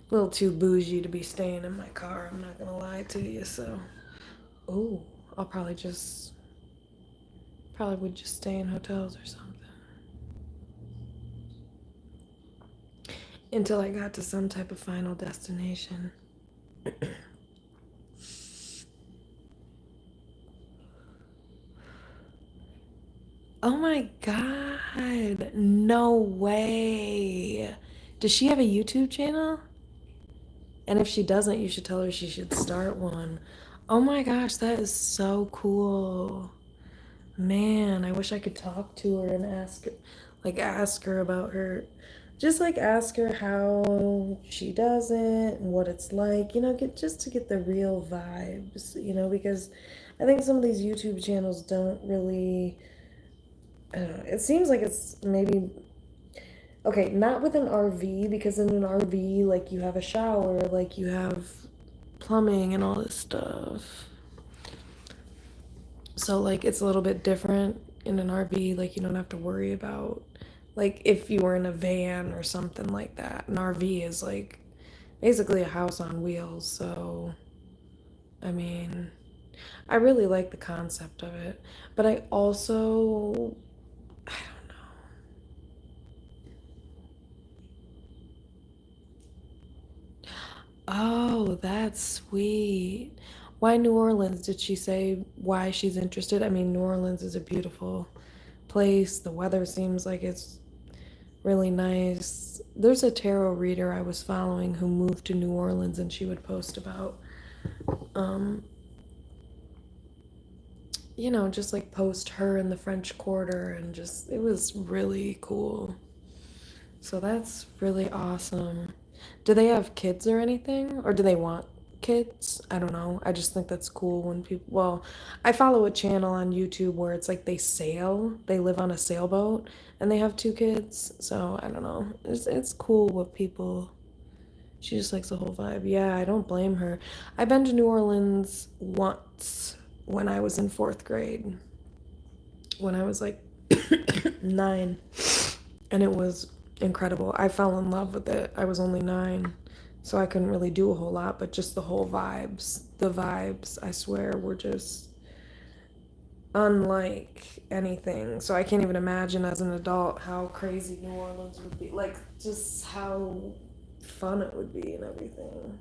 little too bougie to be staying in my car. I'm not gonna lie to you. So, oh, I'll probably would just stay in hotels or something until I got to some type of final destination. my God. No way. Does she have a YouTube channel? And if she doesn't, you should tell her she should start one. Oh my gosh, that is so cool. Man, I wish I could talk to her and ask her about her, just like ask her how she does it and what it's like, just to get the real vibes, because I think some of these YouTube channels don't really, I don't know, it seems like it's maybe, okay, not with an RV, because in an RV, like, you have a shower, like, you have plumbing and all this stuff. So, like, it's a little bit different in an RV. Like, you don't have to worry about, like, if you were in a van or something like that. An RV is, like, basically a house on wheels. So, I mean, I really like the concept of it. But I also, I don't know. Oh, that's sweet. Why New Orleans? Did she say why she's interested? I mean, New Orleans is a beautiful place. The weather seems like it's really nice. There's a tarot reader I was following who moved to New Orleans, and she would post about, um, just like post her in the French Quarter, and just, it was really cool. So that's really awesome. Do they have kids or anything? Or do they want kids? I don't know. I just think that's cool when people, well, I follow a channel on YouTube where it's like they live on a sailboat and they have two kids. So I don't know. It's cool what people, she just likes the whole vibe. Yeah, I don't blame her. I've been to New Orleans once when I was in fourth grade, when I was like 9, and it was incredible. I fell in love with it. I was only 9, so I couldn't really do a whole lot, but just the vibes, I swear, were just unlike anything. So I can't even imagine as an adult how crazy New Orleans would be. Like, just how fun it would be and everything.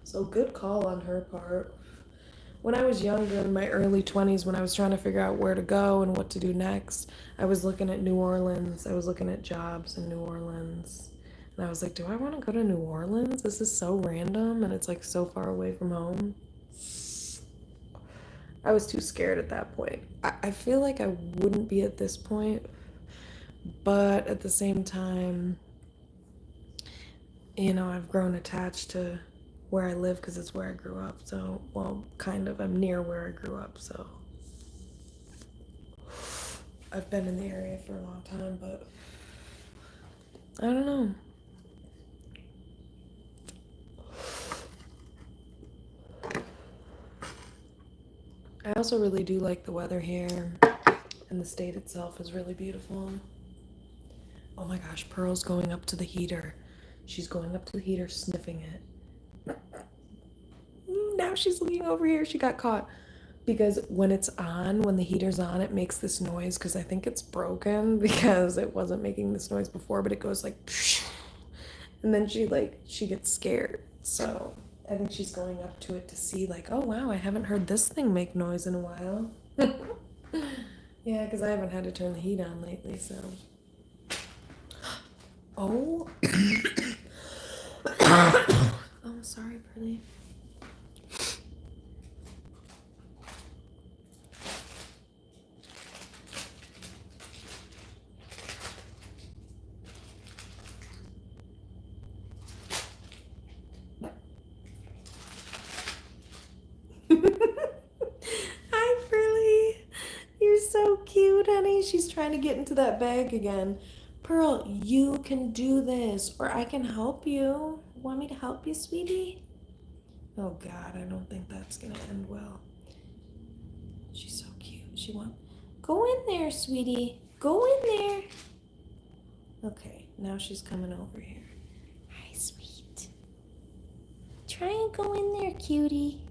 So good call on her part. When I was younger, in my early 20s, when I was trying to figure out where to go and what to do next, I was looking at New Orleans. I was looking at jobs in New Orleans. And I was like, do I want to go to New Orleans? This is so random and it's like so far away from home. I was too scared at that point. I feel like I wouldn't be at this point, but at the same time, I've grown attached to where I live because it's where I grew up. So, well, kind of. I'm near where I grew up, so I've been in the area for a long time, but I don't know. I also really do like the weather here, and the state itself is really beautiful. Oh my gosh, Pearl's going up to the heater. She's going up to the heater, sniffing it. Now she's looking over here. She got caught. Because when the heater's on, it makes this noise because I think it's broken because it wasn't making this noise before, but it goes like, psh, and then she gets scared. So I think she's going up to it to see, like, oh wow, I haven't heard this thing make noise in a while. Yeah, because I haven't had to turn the heat on lately, so. Oh. Oh, sorry, Pearly. Hi, Pearly. You're so cute, honey. She's trying to get into that bag again. Pearl, you can do this, or I can help you. Want me to help you, sweetie? Oh, God, I don't think that's going to end well. She's so cute. Go in there, sweetie. Go in there. Okay, now she's coming over here. Hi, sweet. Try and go in there, cutie.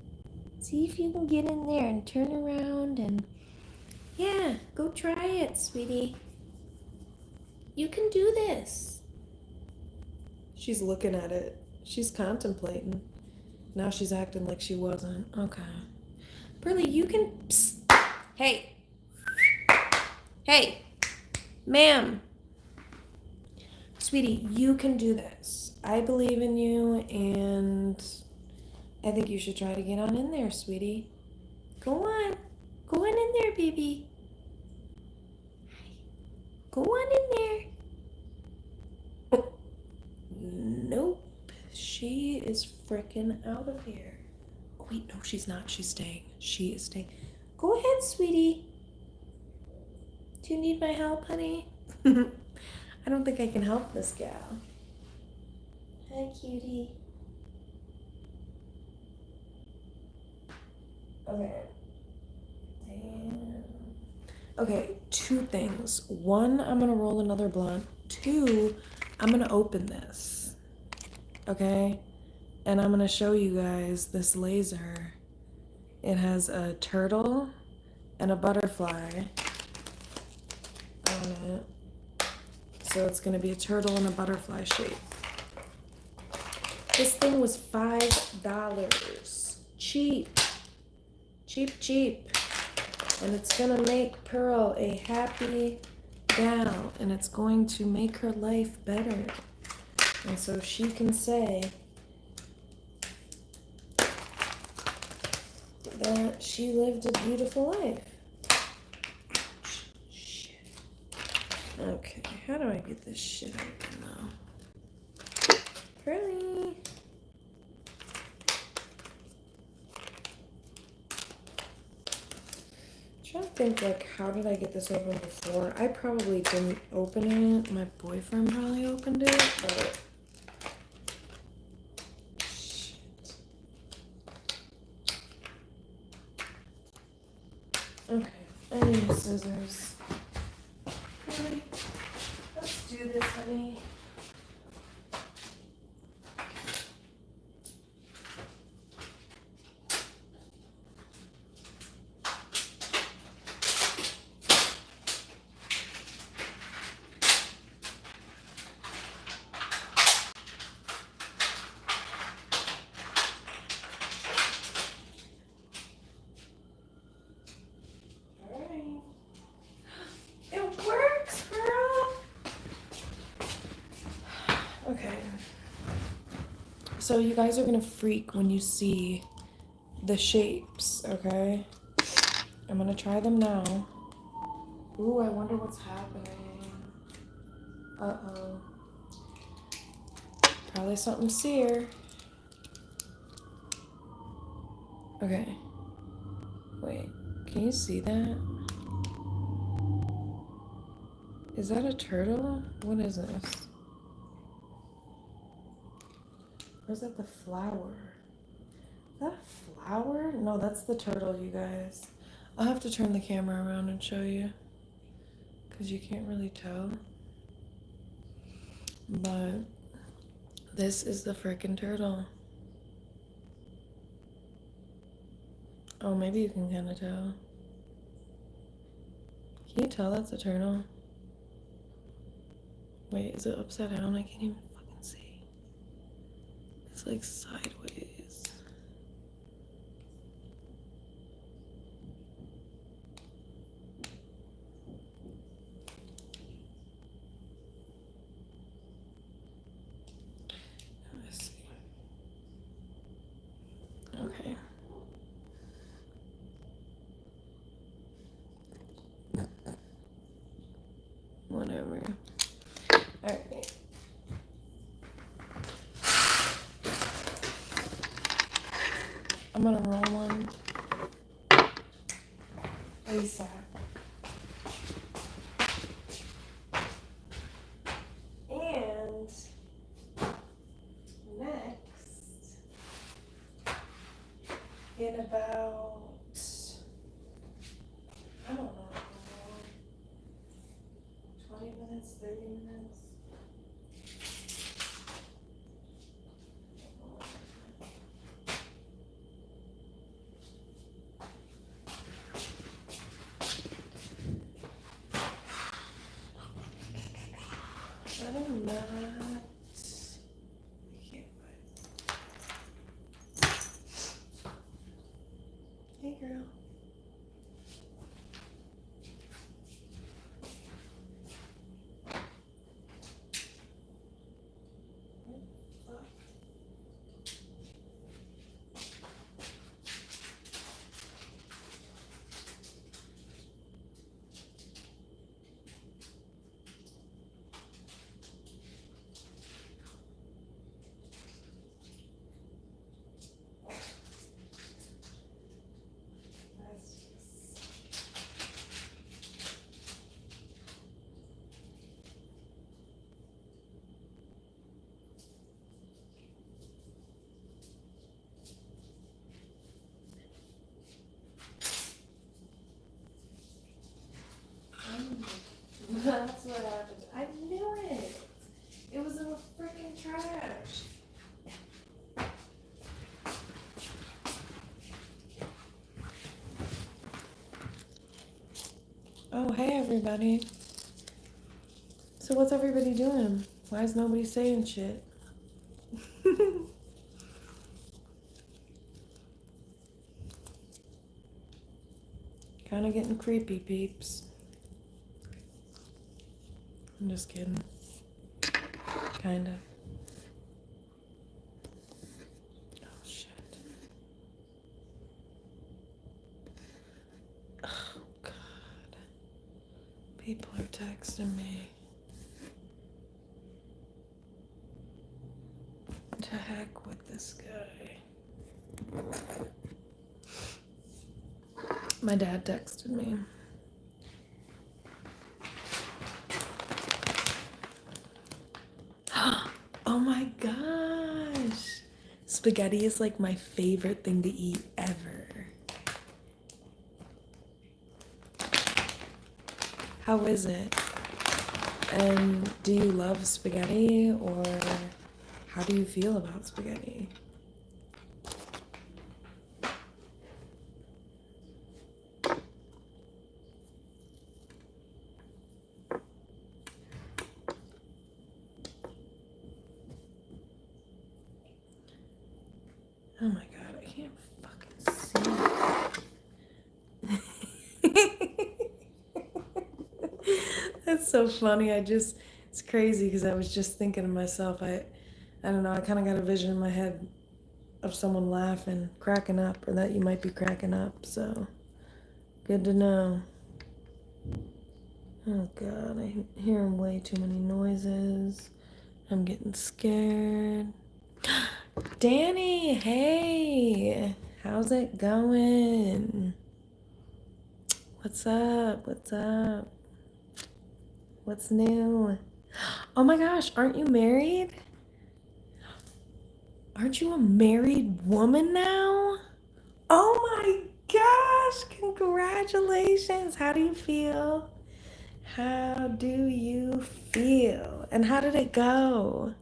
See if you can get in there and turn around and... Yeah, go try it, sweetie. You can do this. She's looking at it. She's contemplating. Now she's acting like she wasn't. Okay. Pearly, you can... Psst. Hey. Hey, ma'am. Sweetie, you can do this. I believe in you, and I think you should try to get on in there, sweetie. Go on. Go on in there, baby. Go on in there. Nope. She is frickin' out of here. Oh, wait, no, she's not. She's staying. She is staying. Go ahead, sweetie. Do you need my help, honey? I don't think I can help this gal. Hi, cutie. Okay. Damn. Okay, two things. One, I'm gonna roll another blunt. Two, I'm gonna open this. Okay? And I'm gonna show you guys this laser. It has a turtle and a butterfly on it. So it's gonna be a turtle and a butterfly shape. This thing was $5. Cheap. Cheap, cheap. And it's gonna make Pearl a happy gal, and it's going to make her life better. And so she can say that she lived a beautiful life. Shit. Okay, how do I get this shit open now? Pearly. I'm trying to think, like, how did I get this open before? I probably didn't open it. My boyfriend probably opened it, but shit. Okay, I need scissors. Really? Let's do this, honey. Okay. So you guys are gonna freak when you see the shapes, okay? I'm gonna try them now. Ooh, I wonder what's happening. Uh-oh. Probably something sear. Okay. Wait, can you see that? Is that a turtle? What is this? Or is that the flower? Is that a flower? No, that's the turtle, you guys. I'll have to turn the camera around and show you, because you can't really tell. But this is the frickin' turtle. Oh, maybe you can kind of tell. Can you tell that's a turtle? Wait, is it upside down? I can't even fucking see. It's like sideways. Let's see. Okay. Whatever. Alright. I'm gonna roll one ASAP. And next, in about, I don't know, 20 minutes, 30 minutes. I don't know. I can't find. Hey, girl. trash. Oh, hey everybody. So what's everybody doing? Why is nobody saying shit? Kind of getting creepy, peeps. I'm just kidding. Kind of. Oh, shit. Oh, God. People are texting me. To heck with this guy. My dad texted me. Oh my gosh. Spaghetti is like my favorite thing to eat ever. How is it? And do you love spaghetti, or how do you feel about spaghetti? Oh my god, I can't fucking see. That's so funny. It's crazy because I was just thinking to myself, I don't know, I kind of got a vision in my head of someone laughing, cracking up, or that you might be cracking up, so good to know. Oh god, I'm hearing way too many noises. I'm getting scared. Danny, hey, how's it going? What's up? What's up? What's new? Oh my gosh, aren't you married? Aren't you a married woman now? Oh my gosh, congratulations. How do you feel? How do you feel? And how did it go?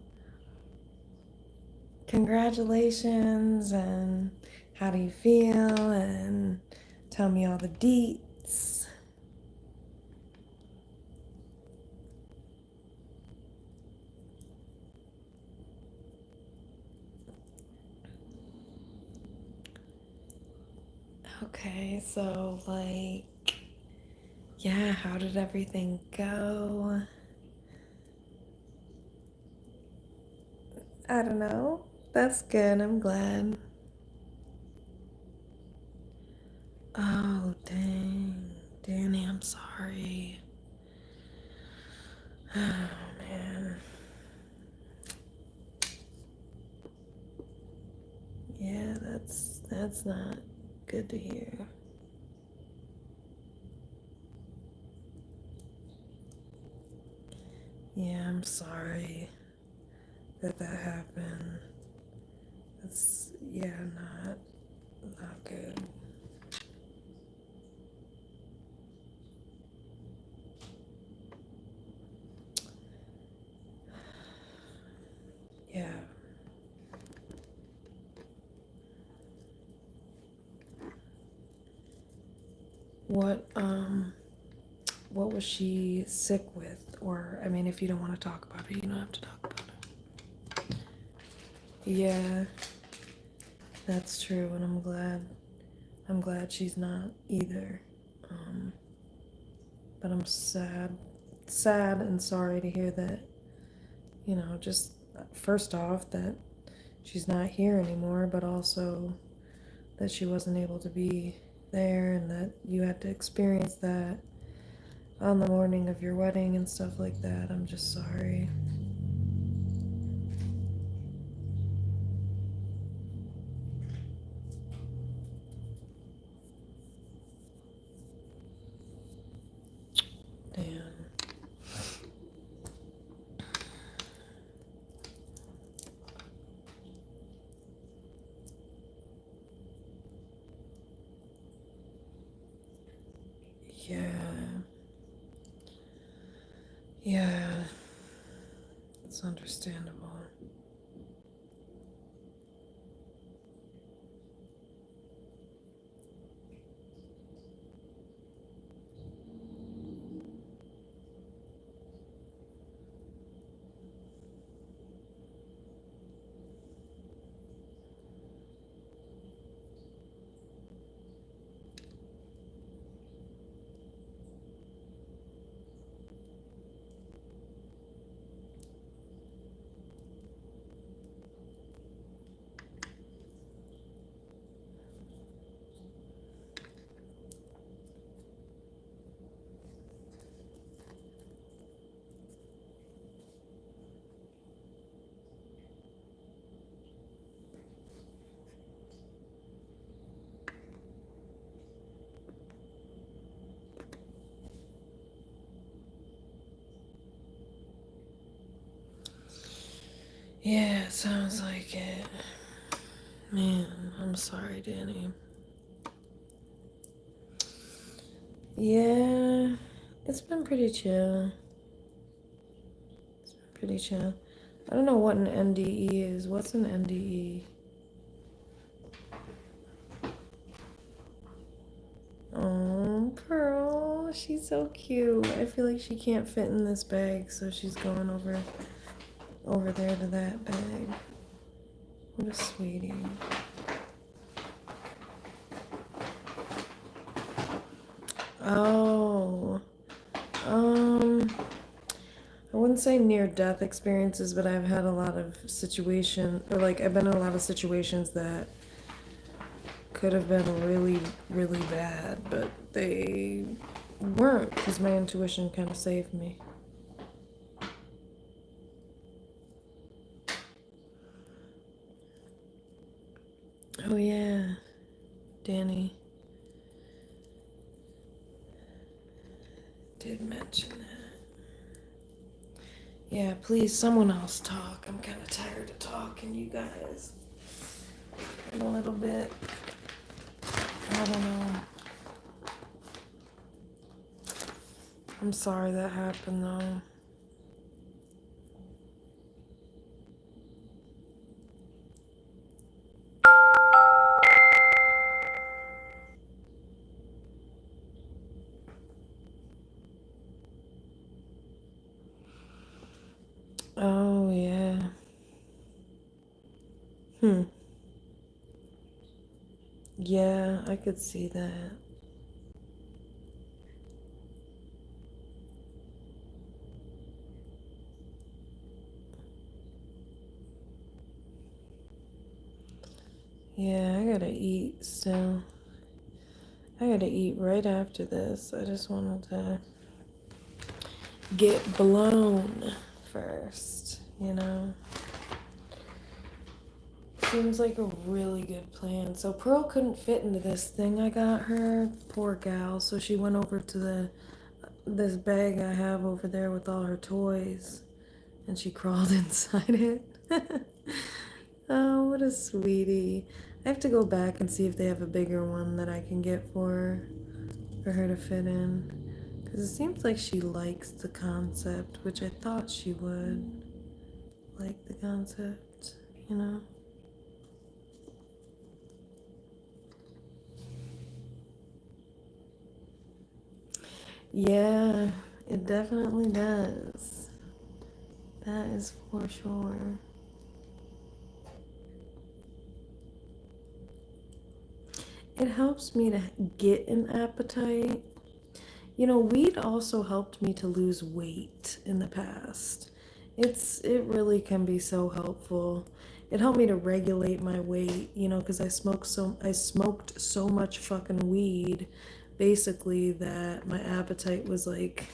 Congratulations, and how do you feel? And tell me all the deets. Okay, so like, yeah, how did everything go? I don't know. That's good. I'm glad. Oh, dang. Danny, I'm sorry. Oh, man. Yeah, that's not good to hear. Yeah, I'm sorry that happened. That's, yeah, not good. Yeah. What was she sick with? Or, I mean, if you don't want to talk about it, you don't have to talk about it. Yeah, that's true, and I'm glad she's not either. But I'm sad and sorry to hear that, just first off, that she's not here anymore, but also that she wasn't able to be there and that you had to experience that on the morning of your wedding and stuff like that. I'm just sorry. Damn. Yeah. Yeah. It's understandable. Yeah, it sounds like it. Man, I'm sorry, Danny. Yeah, it's been pretty chill. It's been pretty chill. I don't know what an NDE is. What's an NDE? Oh, Pearl, she's so cute. I feel like she can't fit in this bag, so she's going over there to that bag. What a sweetie. Oh, I wouldn't say near-death experiences, but I've had a lot of I've been in a lot of situations that could have been really, really bad, but they weren't because my intuition kind of saved me. Oh yeah, Danny did mention that. Yeah, please, someone else talk. I'm kind of tired of talking, you guys. A little bit. I don't know. I'm sorry that happened, though. Oh, yeah. Yeah, I could see that. Yeah, I gotta eat still. I gotta eat right after this. I just wanted to get blown first, you know? Seems like a really good plan. So Pearl couldn't fit into this thing I got her. Poor gal. So she went over to this bag I have over there with all her toys, and she crawled inside it. Oh, what a sweetie. I have to go back and see if they have a bigger one that I can get for her to fit in. Because it seems like she likes the concept, which I thought she would like the concept, you know? Yeah, it definitely does. That is for sure. It helps me to get an appetite. You know, weed also helped me to lose weight in the past. It really can be so helpful. It helped me to regulate my weight, you know, because I smoked so much fucking weed basically that my appetite was like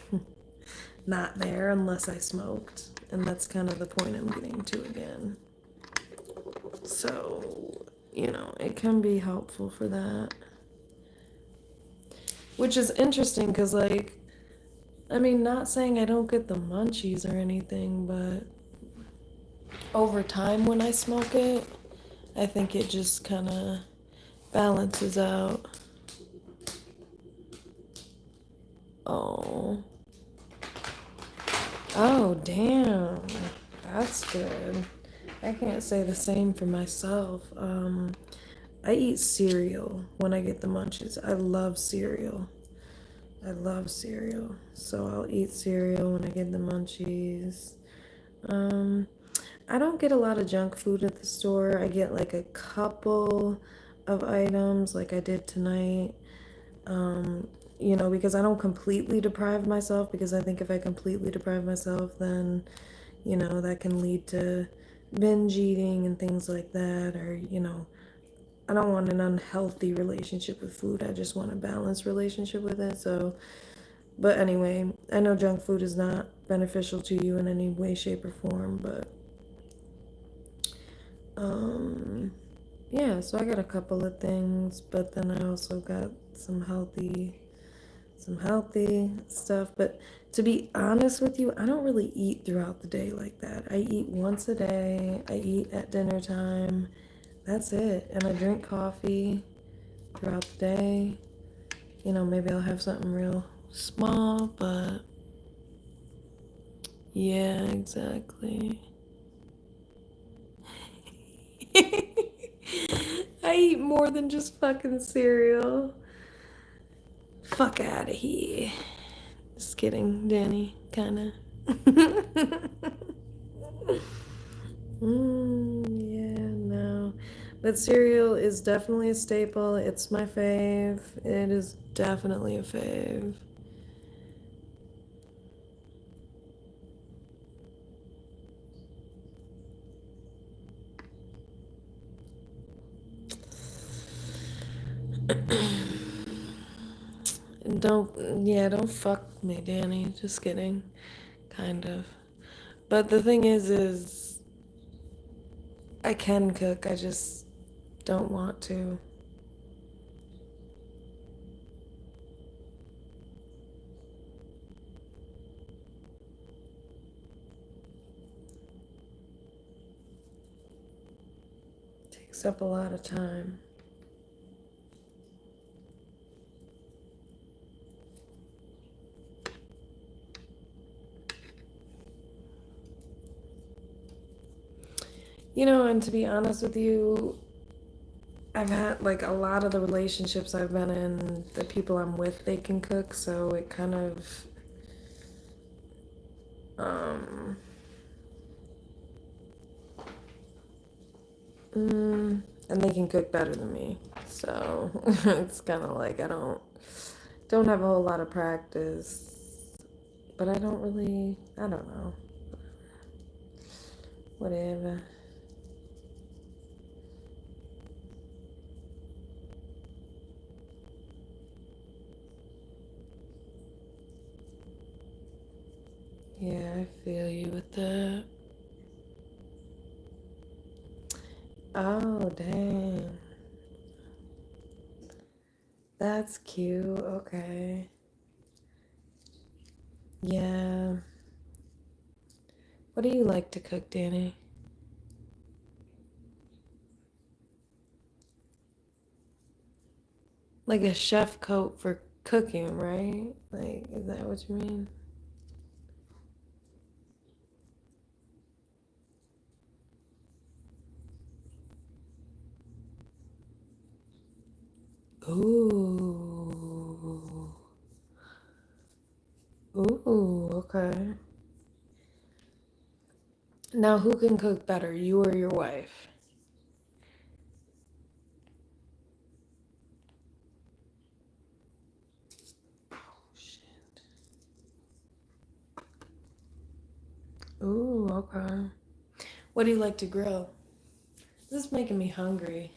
not there unless I smoked. And that's kind of the point I'm getting to again. So, you know, it can be helpful for that. Which is interesting because, like, I mean, not saying I don't get the munchies or anything, but over time when I smoke it, I think it just kind of balances out. Oh. Oh, damn. That's good. I can't say the same for myself. I eat cereal when I get the munchies. I love cereal. I love cereal. So I'll eat cereal when I get the munchies. Um, I don't get a lot of junk food at the store. I get like a couple of items like I did tonight. Um, because I don't completely deprive myself, because I think if I completely deprive myself, then, that can lead to binge eating and things like that, or, I don't want an unhealthy relationship with food. I just want a balanced relationship with it. So, but anyway, I know junk food is not beneficial to you in any way, shape, or form, but um yeah, so I got a couple of things, but then I also got some healthy stuff. But to be honest with you, I don't really eat throughout the day like that. I eat once a day. I eat at dinner time. That's it. And I drink coffee throughout the day. Maybe I'll have something real small, but yeah, exactly. I eat more than just fucking cereal. Fuck out of here. Just kidding, Danny. Kinda. Yeah, no. But cereal is definitely a staple. It's my fave. It is definitely a fave. Don't fuck me, Danny. Just kidding. Kind of. But the thing is I can cook. I just don't want to. It takes up a lot of time. And to be honest with you, I've had like a lot of the relationships I've been in, the people I'm with, they can cook, so it kind of um and they can cook better than me. So it's kind of like I don't have a whole lot of practice, but I don't know. Whatever. Yeah, I feel you with that. Oh, dang. That's cute. Okay. Yeah. What do you like to cook, Danny? Like a chef coat for cooking, right? Like, is that what you mean? Ooh. Ooh, okay. Now, who can cook better, you or your wife? Oh, shit. Ooh, okay. What do you like to grill? This is making me hungry.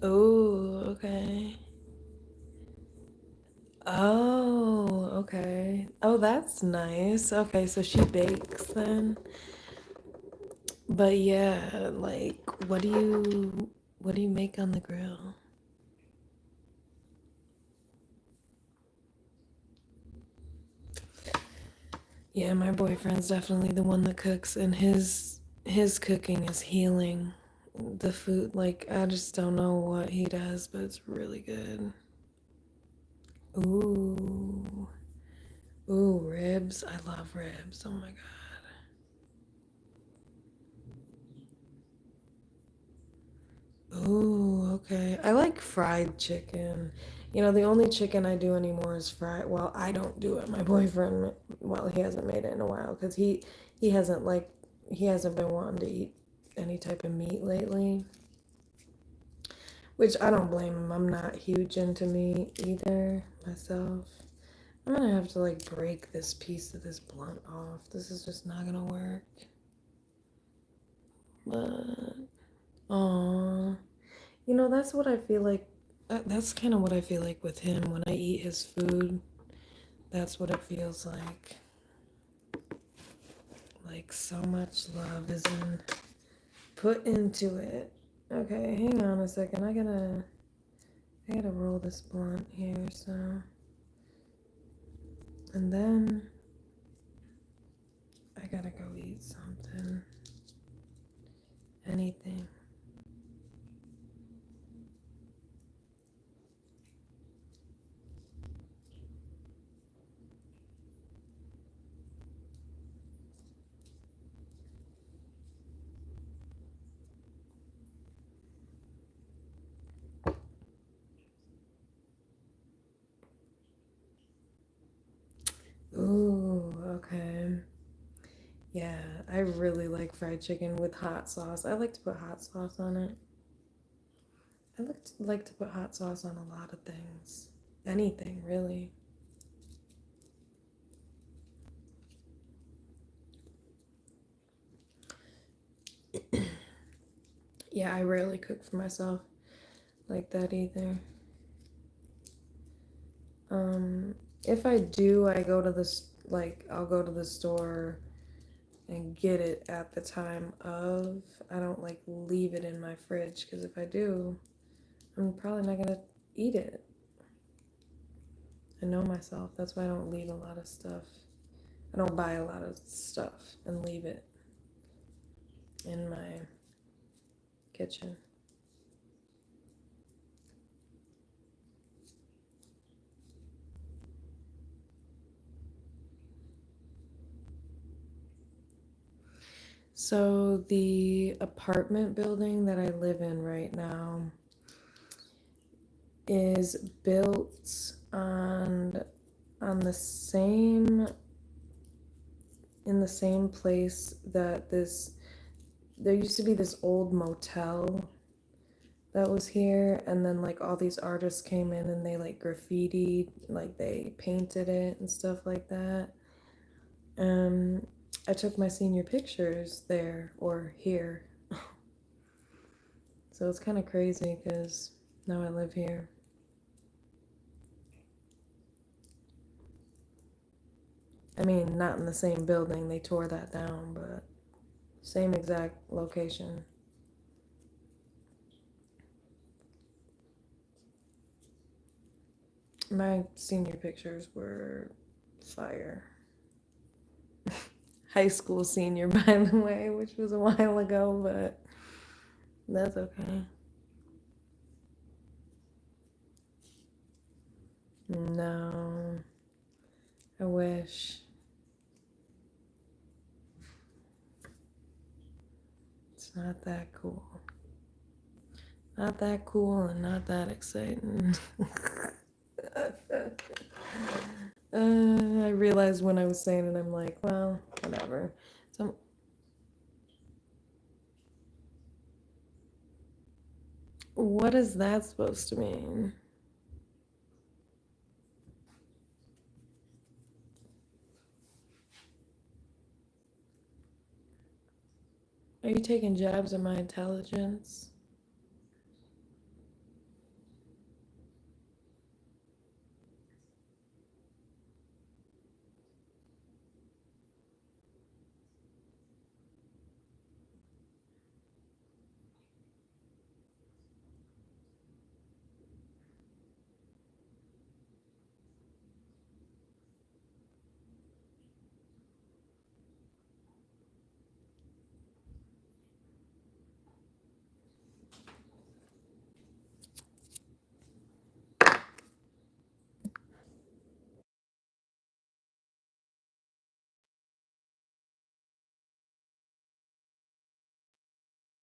Ooh, okay. Oh, okay. Oh, that's nice. Okay, so she bakes then. But yeah, like what do you make on the grill? Yeah, my boyfriend's definitely the one that cooks, and his cooking is healing. The food, like, I just don't know what he does, but it's really good. Ooh. Ooh, ribs. I love ribs. Oh my God. Ooh, okay. I like fried chicken. You know, the only chicken I do anymore is fried. Well, I don't do it. My boyfriend, well, he hasn't made it in a while because he hasn't like he hasn't been wanting to eat any type of meat lately. Which I don't blame him. I'm not huge into meat either myself. I'm gonna have to like break this piece of this blunt off. This is just not gonna work. But, aw. You know, that's what I feel like. That's kind of what I feel like with him when I eat his food. That's what it feels like. Like so much love is put into it. Okay, hang on a second. I gotta roll this blunt here, so. And then I gotta go eat something. Anything. Ooh, okay. Yeah, I really like fried chicken with hot sauce. I like to put hot sauce on it. I like to put hot sauce on a lot of things. Anything, really. Yeah, I rarely cook for myself like that either. Um, if I do, I go to this like I'll go to the store and get it at the time of. I don't like leave it in my fridge because if I do, I'm probably not gonna eat it. I know myself. That's why I don't leave a lot of stuff. I don't buy a lot of stuff and leave it in my kitchen. So the apartment building that I live in right now is built on the same in the same place that this there used to be this old motel that was here, and then like all these artists came in and they like graffitied, like they painted it and stuff like that. um I took my senior pictures there or here. So it's kind of crazy because now I live here. I mean, not in the same building, they tore that down, but same exact location. My senior pictures were fire. High school senior, by the way, which was a while ago, but that's okay. No, I wish. It's not that cool. Not that cool and not that exciting. I realized when I was saying it, I'm like, well, whatever. So, what is that supposed to mean? Are you taking jabs at my intelligence?